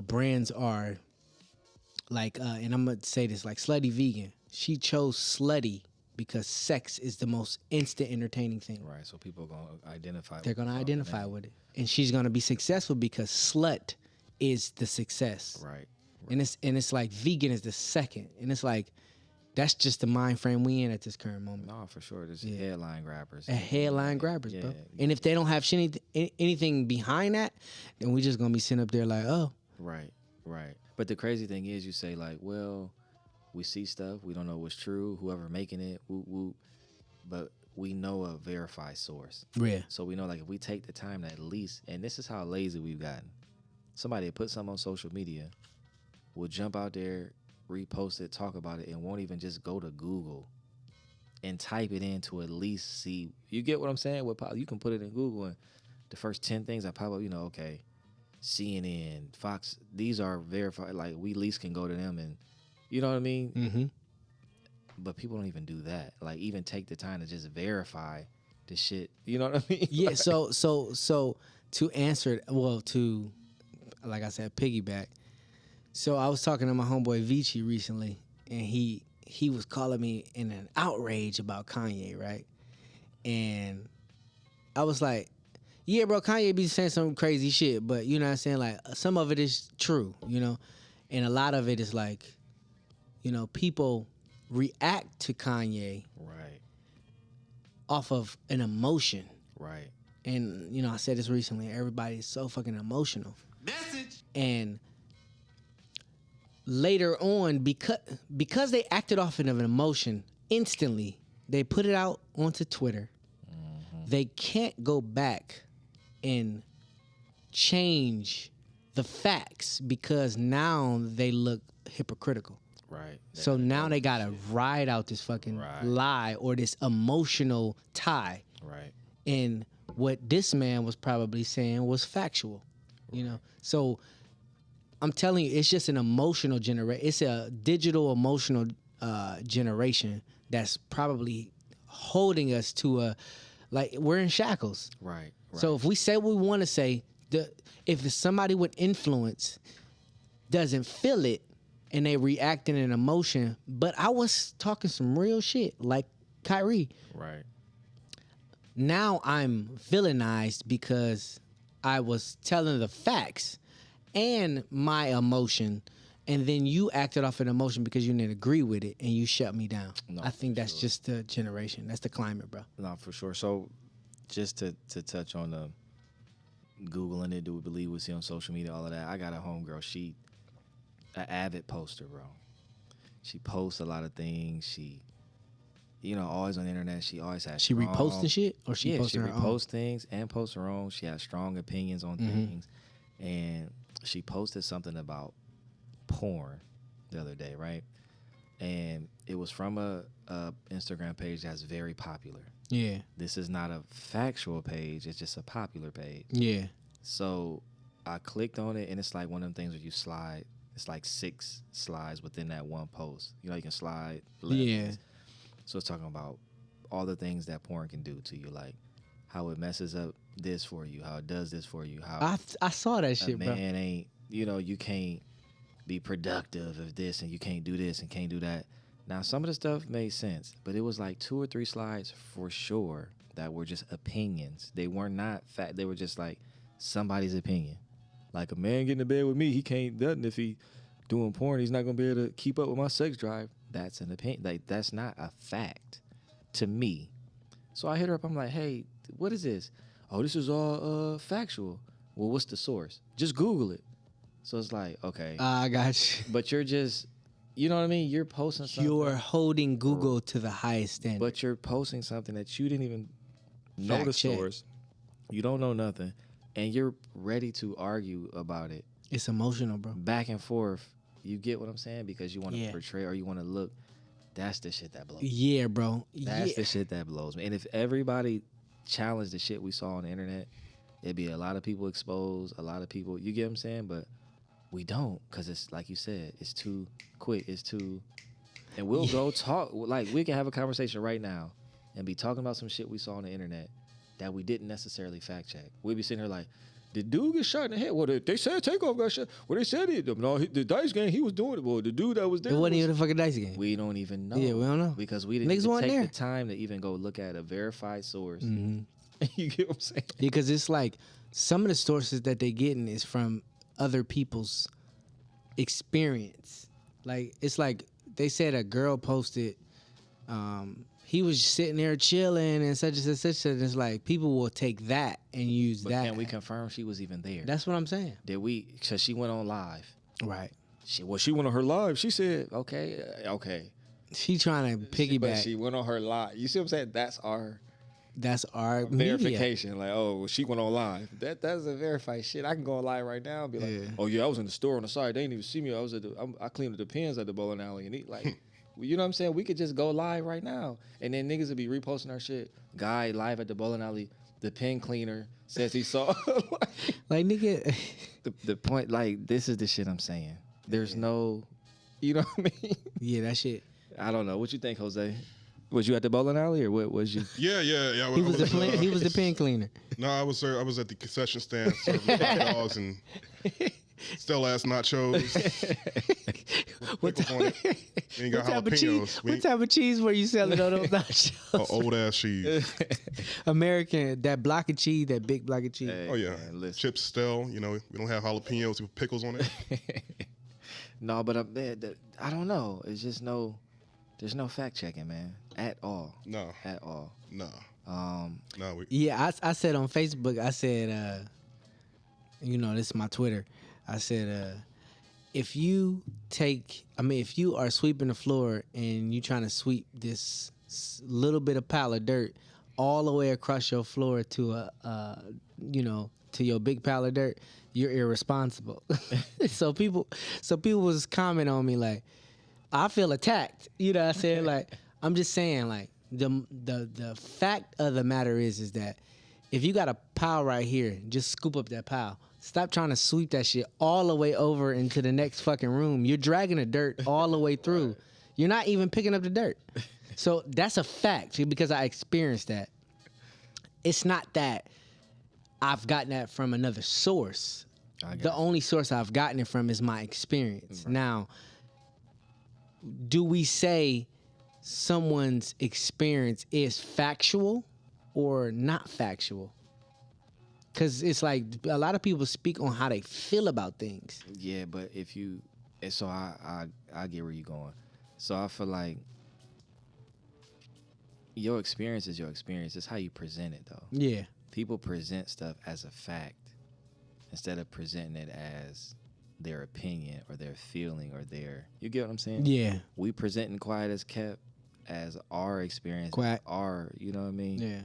brands are like, and I'm going to say this, like Slutty Vegan. She chose Slutty because sex is the most instant entertaining thing. Right. So people are going to identify. They're going to identify with it. And she's going to be successful because slut is the success. Right. And it's like vegan is the second. And it's like, that's just the mind frame we in at this current moment. No, for sure. There's headline grabbers. Headline grabbers, bro. Yeah. And if they don't have anything behind that, then we just gonna be sitting up there like, oh. Right. But the crazy thing is, you say like, well, we see stuff, we don't know what's true, whoever making it, whoop whoop, but we know a verified source. Yeah. So we know, like, if we take the time to at least, and this is how lazy we've gotten. Somebody put something on social media, will jump out there, repost it, talk about it, and won't even just go to Google and type it in to at least see. You get what I'm saying? You can put it in Google, and the first 10 things that pop up, okay, CNN, Fox, these are verified. Like, we at least can go to them, and you know what I mean? Mm-hmm. But people don't even do that. Like, even take the time to just verify the shit. You know what I mean? Yeah. So to answer it, to, like I said, piggyback. So I was talking to my homeboy Vici recently, and he was calling me in an outrage about Kanye, right? And I was like, yeah, bro, Kanye be saying some crazy shit, but you know what I'm saying? Like, some of it is true, and a lot of it is like, people react to Kanye Right. off of an emotion. Right. And, I said this recently, everybody is so fucking emotional. Message. And later on, because they acted off of an emotion instantly, they put it out onto Twitter. Mm-hmm. They can't go back and change the facts because now they look hypocritical. Right. So now they gotta ride out this fucking lie or this emotional tie. Right. And what this man was probably saying was factual, you know. So I'm telling you, it's just an emotional generation. It's a digital emotional generation that's probably holding us to a, like, we're in shackles. Right. So if we say what we want to say, if somebody with influence doesn't feel it and they react in an emotion, but I was talking some real shit like Kyrie. Right. Now I'm villainized because I was telling the facts and my emotion, and then you acted off an emotion because you didn't agree with it and you shut me down. No, I think that's sure. just the generation. That's the climate, bro. No, for sure. So just to touch on the Googling it, do we believe we see on social media, all of that. I got a homegirl, she an avid poster, bro. She posts a lot of things. She, you know, always on the internet. She always has She reposting shit, or she yeah, posting she her own? reposts things and posts her own. She has strong opinions on things. And she posted something about porn the other day, right? And it was from a Instagram page that's very popular. Yeah. This is not a factual page. It's just a popular page. Yeah. So I clicked on it, and it's like one of them things where you slide. It's like 6 slides within that one post. You know, you can slide. Yeah. So it's talking about all the things that porn can do to you, like how it messes up this for you, how it does this for you, how I saw that a shit, bro. man ain't, you know, you can't be productive of this, and you can't do this and can't do that. Now, some of the stuff made sense, but it was like 2 or 3 slides for sure that were just opinions. They were not fact. They were just like somebody's opinion. Like, a man getting in bed with me, he can't nothing if he doing porn. He's not gonna be able to keep up with my sex drive. That's an opinion. Like, that's not a fact to me. So I hit her up. I'm like, hey, what is this? Oh, this is all factual. Well, what's the source? Just Google it. So it's like, okay. I got you. But you're just, you know what I mean? You're posting something. You're holding Google to the highest standard. But you're posting something that you didn't even know Fact the check. source. You don't know nothing. And you're ready to argue about it. It's emotional, bro. Back and forth. You get what I'm saying? Because you want to Yeah. portray or you want to look. That's the shit that blows me. Yeah, bro. That's yeah. the shit that blows me. And if everybody challenged the shit we saw on the internet, it'd be a lot of people exposed, a lot of people, you get what I'm saying? But we don't, because it's like you said, it's too quick, it's too, and we'll go talk, like we can have a conversation right now and be talking about some shit we saw on the internet that we didn't necessarily fact check. We'd be sitting here like, did dude get shot in the head? Well, they said Takeoff got shot. Well, they said it. No, the dice game, he was doing it. Well, the dude that was there. It wasn't even a fucking dice game. We don't even know. Yeah, we don't know. Because we didn't Niggas even weren't take there. the time to even go look at a verified source. Mhm. You get what I'm saying? Because it's like some of the sources that they getting is from other people's experience. Like, it's like they said a girl posted, he was sitting there chilling and such and such. And it's like people will take that and use But that. can we confirm she was even there? That's what I'm saying. Did we? Because she went on live. Right. She went on her live. She said, okay. She trying to But piggyback. she went on her live. You see what I'm saying? That's our That's our media. verification. Like, oh, she went on live. That's a verified shit. I can go on live right now and be like, Yeah. oh yeah, I was in the store on the side. They didn't even see me. I cleaned the pins at the bowling alley and eat like. You know what I'm saying? We could just go live right now. And then niggas would be reposting our shit. Guy live at the bowling alley, the pen cleaner says he saw. Like, nigga. the point, like, this is the shit I'm saying. There's no, you know what I mean? Yeah, that shit. I don't know. What you think, Jose? Was you at the bowling alley or what was you? Yeah. He was the pen cleaner. No, I was there. I was at the concession stand serving hot dogs and still ass nachos. What Pickles on it. We ain't got jalapenos. What type of cheese were you selling on those nachos? Old ass cheese. American, that block of cheese, that big block of cheese. Oh yeah, man, listen. chips still. You know, we don't have jalapenos with pickles on it. No, but I don't know. It's just there's no fact checking, man, at all. No, At all. no, no. Yeah, I said on Facebook, I said, this is my Twitter. I said, if you are sweeping the floor and you trying to sweep this little bit of pile of dirt all the way across your floor to to your big pile of dirt, you're irresponsible. So people was commenting on me like, I feel attacked. You know what I'm saying? Like, I'm just saying, like, the fact of the matter is that if you got a pile right here, just scoop up that pile. Stop trying to sweep that shit all the way over into the next fucking room. You're dragging the dirt all the way through. You're not even picking up the dirt. So that's a fact because I experienced that. It's not that I've gotten that from another source. The only source I've gotten it from is my experience. Right. Now, do we say someone's experience is factual or not factual? Because it's like a lot of people speak on how they feel about things. Yeah, but if you, so I get where you're going. So I feel like your experience is your experience. It's how you present it, though. Yeah. People present stuff as a fact instead of presenting it as their opinion or their feeling or their, you get what I'm saying? Yeah. We presenting Quiet as Kept as our experience, our, you know what I mean? Yeah.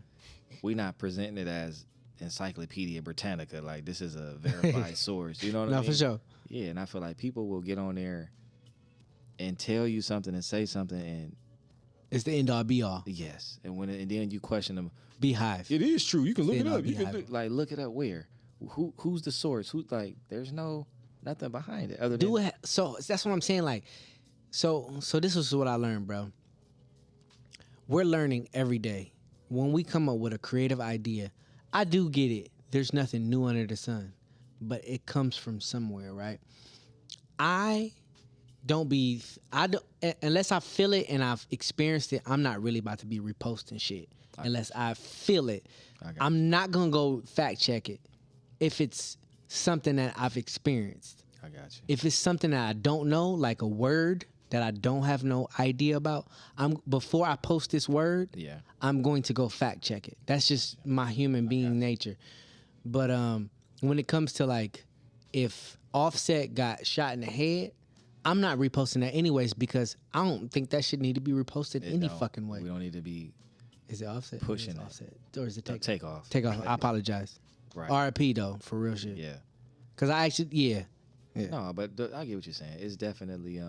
We not presenting it as Encyclopedia Britannica, like this is a verified source, you know what I mean? No, for sure. Yeah, and I feel like people will get on there and tell you something and say something and it's the end all be all. Yes, and and then you question them. Beehive. It is true. You can look it up. You can look it up where? Who's the source? Who like? There's nothing behind it other than. So that's what I'm saying. Like, so this is what I learned, bro. We're learning every day. When we come up with a creative idea, I do get it. There's nothing new under the sun, but it comes from somewhere, right? Unless I feel it and I've experienced it, I'm not really about to be reposting shit unless I feel it. I'm not gonna go fact check it if it's something that I've experienced. I got you. If it's something that I don't know, like a word that I don't have no idea about, before I post this word, I'm going to go fact check it. That's just my human being nature. But when it comes to like, if Offset got shot in the head, I'm not reposting that anyways because I don't think that should need to be reposted any fucking way. We don't need to be. Is it Offset? Pushing Offset, or is it Takeoff? Takeoff. I apologize. Right. R.I.P. though, for real shit. Yeah. Cause I actually, yeah. No, but I get what you're saying. It's definitely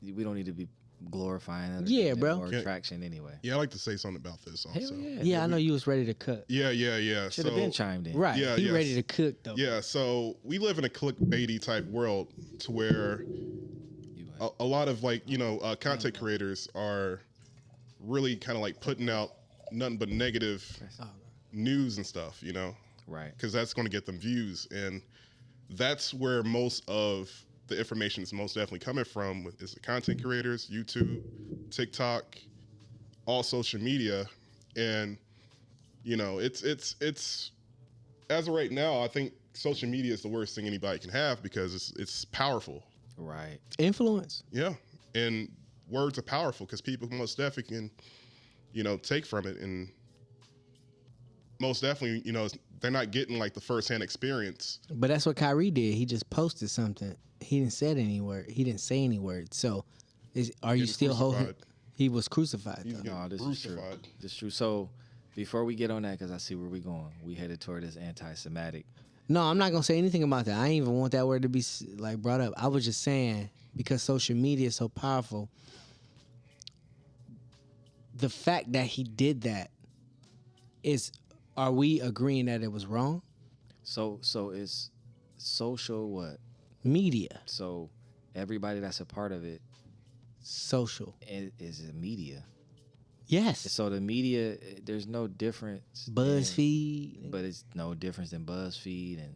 we don't need to be glorifying other bro. or attraction anyway. Yeah, I like to say something about this also. Hell yeah. Yeah, I know you was ready to cook. Yeah. Should have been chimed in. Right. Yeah, he ready to cook though. Yeah, so we live in a clickbaity type world to where a lot of like, content creators are really kind of like putting out nothing but negative news and stuff, Right. Because that's going to get them views. And that's where most of the information is most definitely coming from is the content creators, YouTube, TikTok, all social media. And, it's as of right now, I think social media is the worst thing anybody can have because it's powerful. Right. Influence. Yeah. And words are powerful because people most definitely can, take from it. And most definitely, they're not getting like the firsthand experience. But that's what Kyrie did. He just posted something. He didn't say any word. He didn't say any words. So, are you still holding? He was crucified. No, this is true. This is true. So, before we get on that, because I see where we're going, we headed toward this anti-Semitic. No, I'm not gonna say anything about that. I ain't even want that word to be like brought up. I was just saying because social media is so powerful. The fact that he did that are we agreeing that it was wrong? So it's social what? Media. So everybody that's a part of it. Social. Is it media? Yes. So the media, there's no difference. BuzzFeed. But it's no difference than BuzzFeed and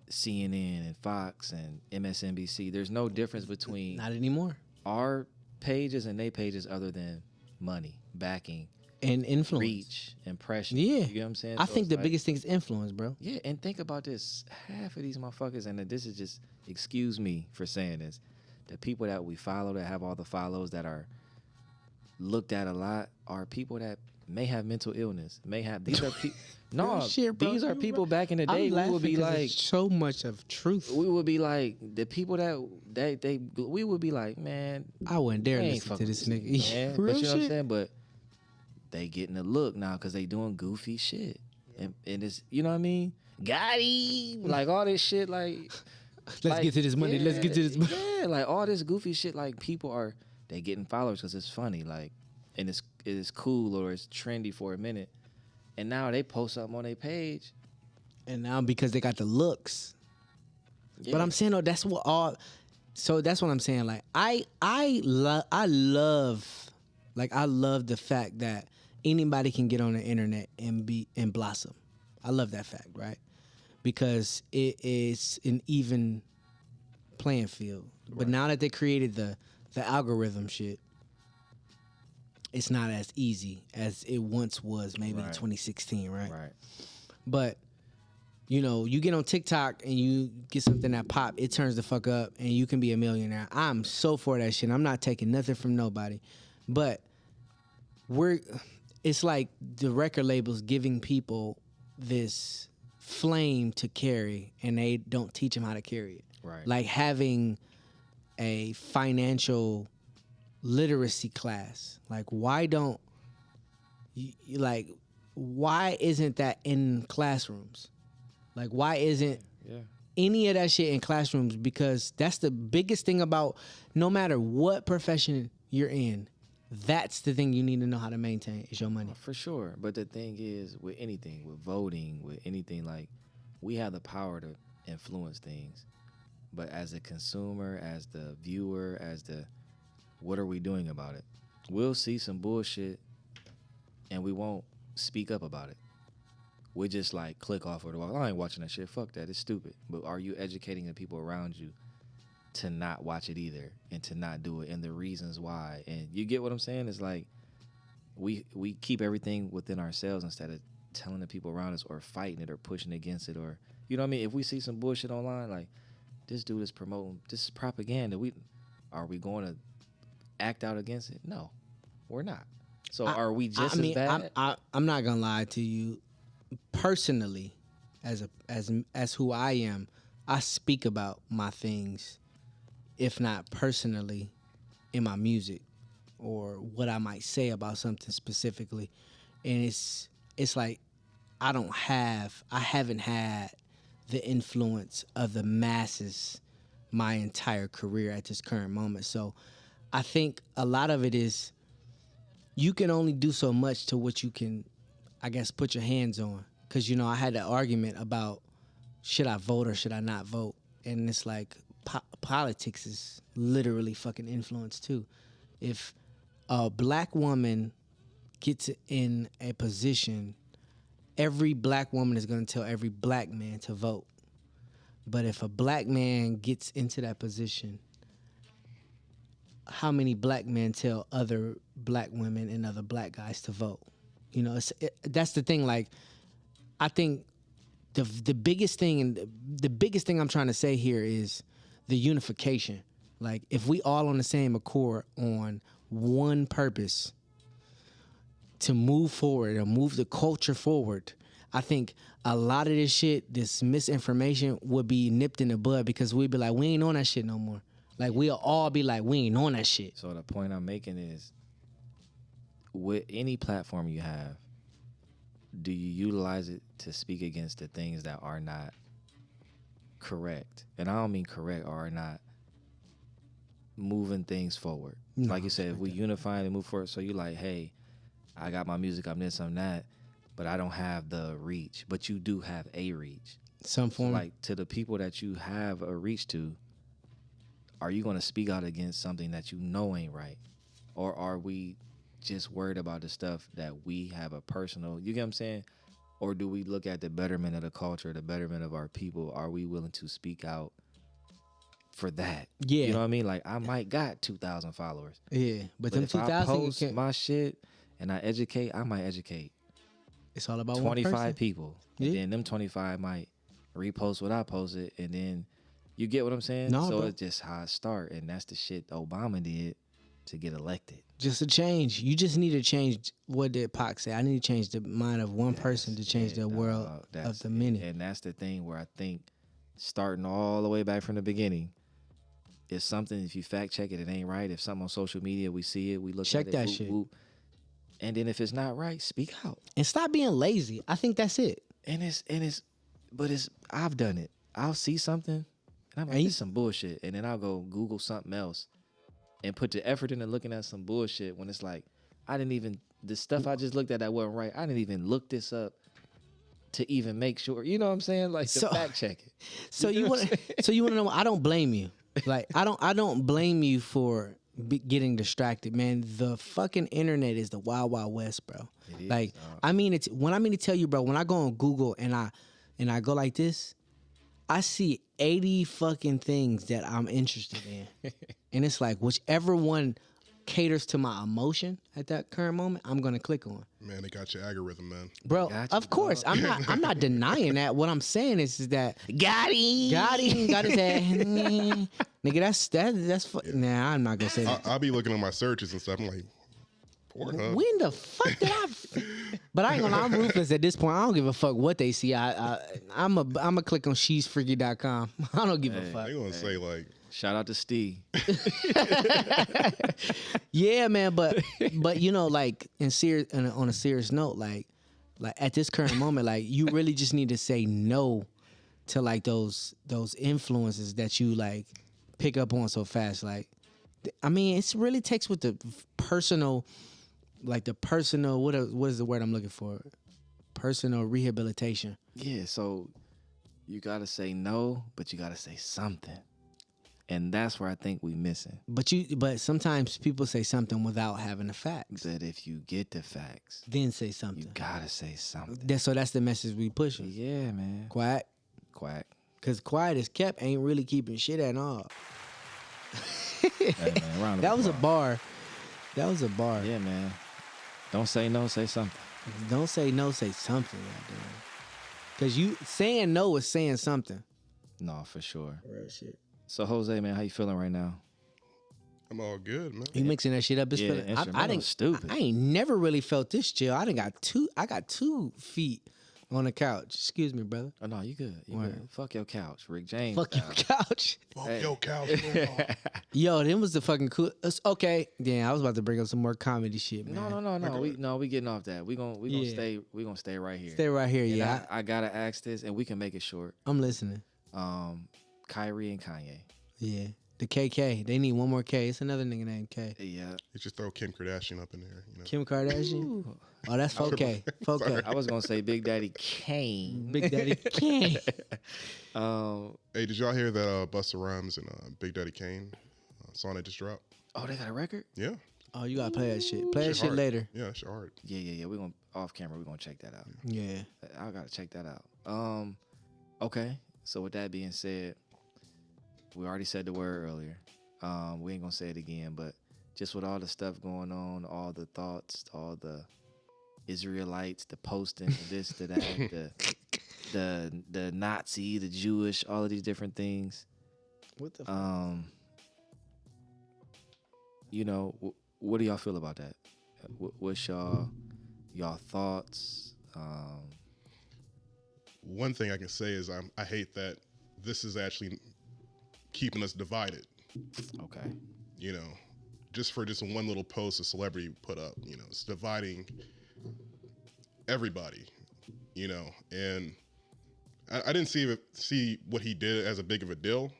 CNN and Fox and MSNBC. There's no difference between. Not anymore. Our pages and they pages other than money, backing. And influence. Reach, impression. Yeah. You get what I'm saying? I think the biggest thing is influence, bro. Yeah, and think about this. Half of these motherfuckers, and this is just, excuse me for saying this, the people that we follow that have all the follows that are looked at a lot are people that may have mental illness, these are people. No, shit, bro. These are people back in the day. We would be like so much of truth. We would be like the people that we would be like, man, I wouldn't dare listen to this nigga. Man. But you know what I'm saying? But they getting a look now because they doing goofy shit, and it's, you know what I mean? Got him, like all this shit, like Let's get to this money. Let's get to this money. Yeah, like all this goofy shit. Like people are they getting followers because it's funny. Like, and it is cool or it's trendy for a minute, and now they post something on their page. And now because they got the looks. Yeah. But I'm saying though, that's what all. So that's what I'm saying. Like I love the fact that anybody can get on the internet and blossom. I love that fact, right? Because it is an even playing field. But now that they created the algorithm shit, it's not as easy as it once was, maybe in 2016, right? Right. But you know, you get on TikTok and you get something that pop, it turns the fuck up and you can be a millionaire. I'm so for that shit. I'm not taking nothing from nobody. But it's like the record labels giving people this flame to carry and they don't teach them how to carry it. Right. Like having a financial literacy class. Like why isn't that in classrooms? Like, why isn't any of that shit in classrooms? Because that's the biggest thing about no matter what profession you're in, that's the thing you need to know how to maintain is your money. For sure. But the thing is, with anything, with voting, with anything, like, we have the power to influence things. But as a consumer, as the viewer, what are we doing about it? We'll see some bullshit and we won't speak up about it. We just like click off of the wall. I ain't watching that shit. Fuck that. It's stupid. But are you educating the people around you to not watch it either and to not do it and the reasons why? And you get what I'm saying? It's like we keep everything within ourselves instead of telling the people around us or fighting it or pushing against it or, you know what I mean? If we see some bullshit online, like this dude is promoting, this is propaganda. Are we going to act out against it? No, we're not. So are we just as bad? I'm not gonna lie to you. Personally, as who I am, I speak about my things, if not personally, in my music or what I might say about something specifically. And it's like I haven't had the influence of the masses my entire career at this current moment. So I think a lot of it is you can only do so much to what you can, I guess, put your hands on. Because, you know, I had that argument about should I vote or should I not vote? And it's like politics is literally fucking influence too. If a black woman gets in a position, every black woman is going to tell every black man to vote. But if a black man gets into that position, how many black men tell other black women and other black guys to vote? You know, that's the thing. Like, I think the biggest thing and the biggest thing I'm trying to say here is the unification. Like, if we all on the same accord on one purpose to move forward or move the culture forward, I think a lot of this shit, this misinformation would be nipped in the bud because we'd be like, we ain't on that shit no more. Like, we'll all be like, we ain't on that shit. So the point I'm making is, with any platform you have, do you utilize it to speak against the things that are not correct? And I don't mean correct, or are not moving things forward. No, like you said, if we unify and move forward, so you like, hey, I got my music, I'm this, I'm that, but I don't have the reach. But you do have a reach. Some form. So like, to the people that you have a reach to, are you going to speak out against something that you know ain't right? Or are we just worried about the stuff that we have a personal, you get what I'm saying? Or do we look at the betterment of the culture, the betterment of our people? Are we willing to speak out for that? Yeah. You know what I mean? Like, I might got 2,000 followers. Yeah, but them if I 2,000, post my shit and I educate, I might educate it's all about 25 one person. people. And then them 25 might repost what I posted, and then you get what I'm saying? No, so bro. it's just how I start, and that's the shit Obama did to get elected. Just a change. You just need to change. What did Pac say? I need to change the mind of one person to change the world of the many. And that's the thing where I think starting all the way back from the beginning is something, if you fact check it, it ain't right. If something on social media, we see it, we look Check at it. that whoop, shit. whoop. And then if it's not right, speak out. And stop being lazy. I think that's it. But I've done it. I'll see something And I'm like, this is some bullshit. And then I'll go Google something else and put the effort into looking at some bullshit when it's like, the stuff I just looked at that wasn't right. I didn't even look this up to even make sure. You know what I'm saying? Like, to fact check it. So you want to know? I don't blame you. Like, I don't blame you for getting distracted, man. The fucking internet is the wild, wild west, bro. Like, I mean to tell you, bro. When I go on Google and I go like this, I see 80 fucking things that I'm interested in, and it's like whichever one caters to my emotion at that current moment, I'm gonna click on. Man, they got your algorithm, man. Bro, of course. I'm not denying that. What I'm saying is that got him, got his ass. Nigga, that's nah, I'm not gonna say that. I'll be looking at my searches and stuff. I'm like, Pornhub. When the fuck did I? But I ain't gonna lie, I'm ruthless at this point. I don't give a fuck what they see. I'm a click on she'sfreaky.com. I don't give a fuck. They gonna say like, shout out to Steve. Yeah, man, but you know, like on a serious note, like at this current moment, like you really just need to say no to like those influences that you like pick up on so fast. Like, I mean, it really takes with the personal, what is the word I'm looking for? Personal rehabilitation. Yeah, so you gotta say no, but you gotta say something. And that's where I think we missing. But sometimes people say something without having the facts. That if you get the facts, then say something. You gotta say something. So that's the message we pushing. Yeah, man. Quack. Cause quiet as kept ain't really keeping shit at all. Hey, man, that was a bar. That was a bar. Yeah, man. Don't say no, say something. Don't say no, say something. Goddamn. Cause you saying no is saying something. No, for sure. Real shit. So Jose, man, how you feeling right now? I'm all good, man. You mixing that shit up? It's I didn't. Stupid. I ain't never really felt this chill. I got 2 feet on the couch. Excuse me, brother. Oh no, you good. You good. Fuck your couch, Rick James. Fuck your couch. Fuck your couch. Yo, them was the fucking cool. Okay, damn. I was about to bring up some more comedy shit, man. No. We getting off that. We gonna stay right here. Stay right here, And yeah. I gotta ask this, and we can make it short. I'm listening. Kyrie and Kanye. Yeah. The KK. They need one more K. It's another nigga named K. Yeah. You just throw Kim Kardashian up in there. You know? Kim Kardashian? Oh, that's 4K. 4K. I was going to say Big Daddy Kane. Big Daddy Kane. Hey, did y'all hear that Busta Rhymes and Big Daddy Kane song they just dropped? Oh, they got a record? Yeah. Oh, you got to play that shit. Play that shit later. Yeah, it's hard. Yeah. We're going to, off camera, we're going to check that out. Yeah. I got to check that out. Okay. So with that being said, we already said the word earlier. We ain't gonna say it again, but just with all the stuff going on, all the thoughts, all the Israelites, the posting, the this, the that, the Nazi, the Jewish, all of these different things. What the fuck? You know, what do y'all feel about that? What's y'all thoughts? One thing I can say is I hate that this is actually keeping us divided. Okay. You know, just for one little post a celebrity put up, you know, it's dividing everybody, you know, and I didn't see what he did as a big of a deal,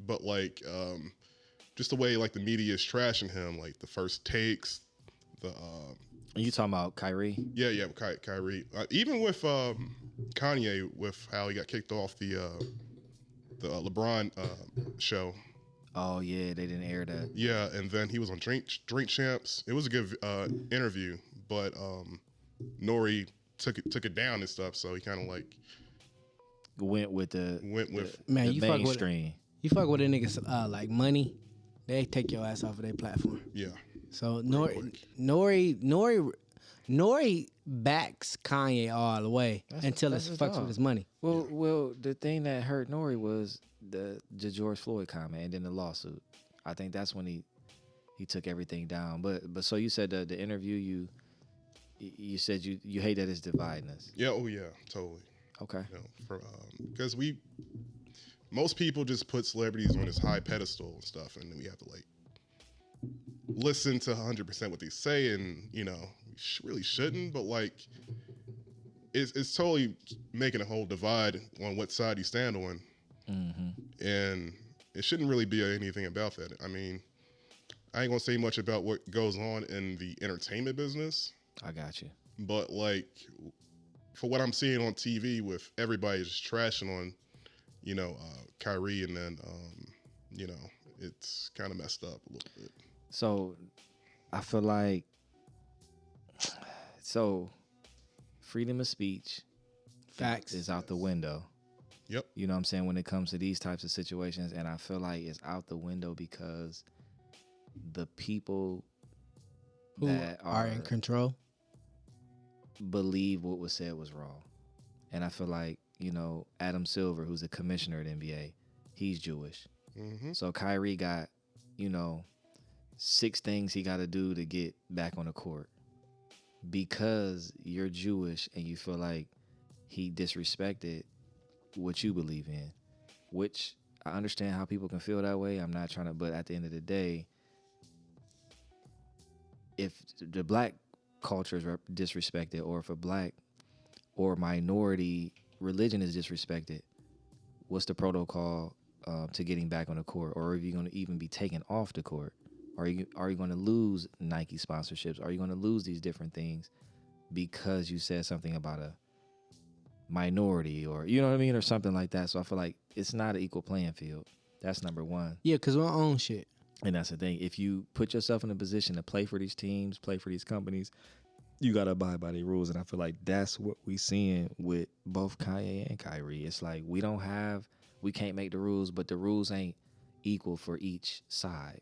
but just the way like the media is trashing him, like the first takes, You talking about Kyrie? Yeah, Kyrie. Even with Kanye, with how he got kicked off the LeBron show. Oh yeah, they didn't air that. Yeah, and then he was on Drink Champs. It was a good interview, but Nori took it down and stuff. So he kind of like went with man. The you mainstream. You fuck with a nigga like Money, they take your ass off of their platform. Yeah. So Nori backs Kanye all the way until it fucks with his money. Well, the thing that hurt Nori was the George Floyd comment and then the lawsuit. I think that's when he took everything down. But so you said the interview you said you hate that it's dividing us. Yeah. Oh yeah. Totally. Okay. You know, because most people just put celebrities on this high pedestal and stuff, and we have to like listen to 100% what they say, and you know, we really shouldn't. But like, it's totally making a whole divide on what side you stand on. And it shouldn't really be anything about that. I mean, I ain't gonna say much about what goes on in the entertainment business, I got you. but like for what I'm seeing on TV with everybody just trashing on, Kyrie, and then, it's kind of messed up a little bit. So I feel like freedom of speech Facts. is out the window. Yep. You know what I'm saying, when it comes to these types of situations, and I feel like it's out the window because the people Who that are in control believe what was said was wrong. And I feel like, Adam Silver, who's a commissioner at NBA, he's Jewish. So Kyrie got, 6 things he got to do to get back on the court. Because you're Jewish and you feel like he disrespected what you believe in, which I understand how people can feel that way. I'm not trying to, but at the end of the day, if the black culture is disrespected, or if a black or minority religion is disrespected, what's the protocol to getting back on the court? Or are you going to even be taken off the court? Are you going to lose Nike sponsorships? Are you going to lose these different things because you said something about a minority, or you know what I mean, or something like that? So I feel like it's not an equal playing field. That's number one. Yeah, because we own shit. And that's the thing. If you put yourself in a position to play for these teams, play for these companies, you got to abide by the rules. And I feel like that's what we seeing with both Kanye and Kyrie. It's like we can't make the rules, but the rules ain't equal for each side.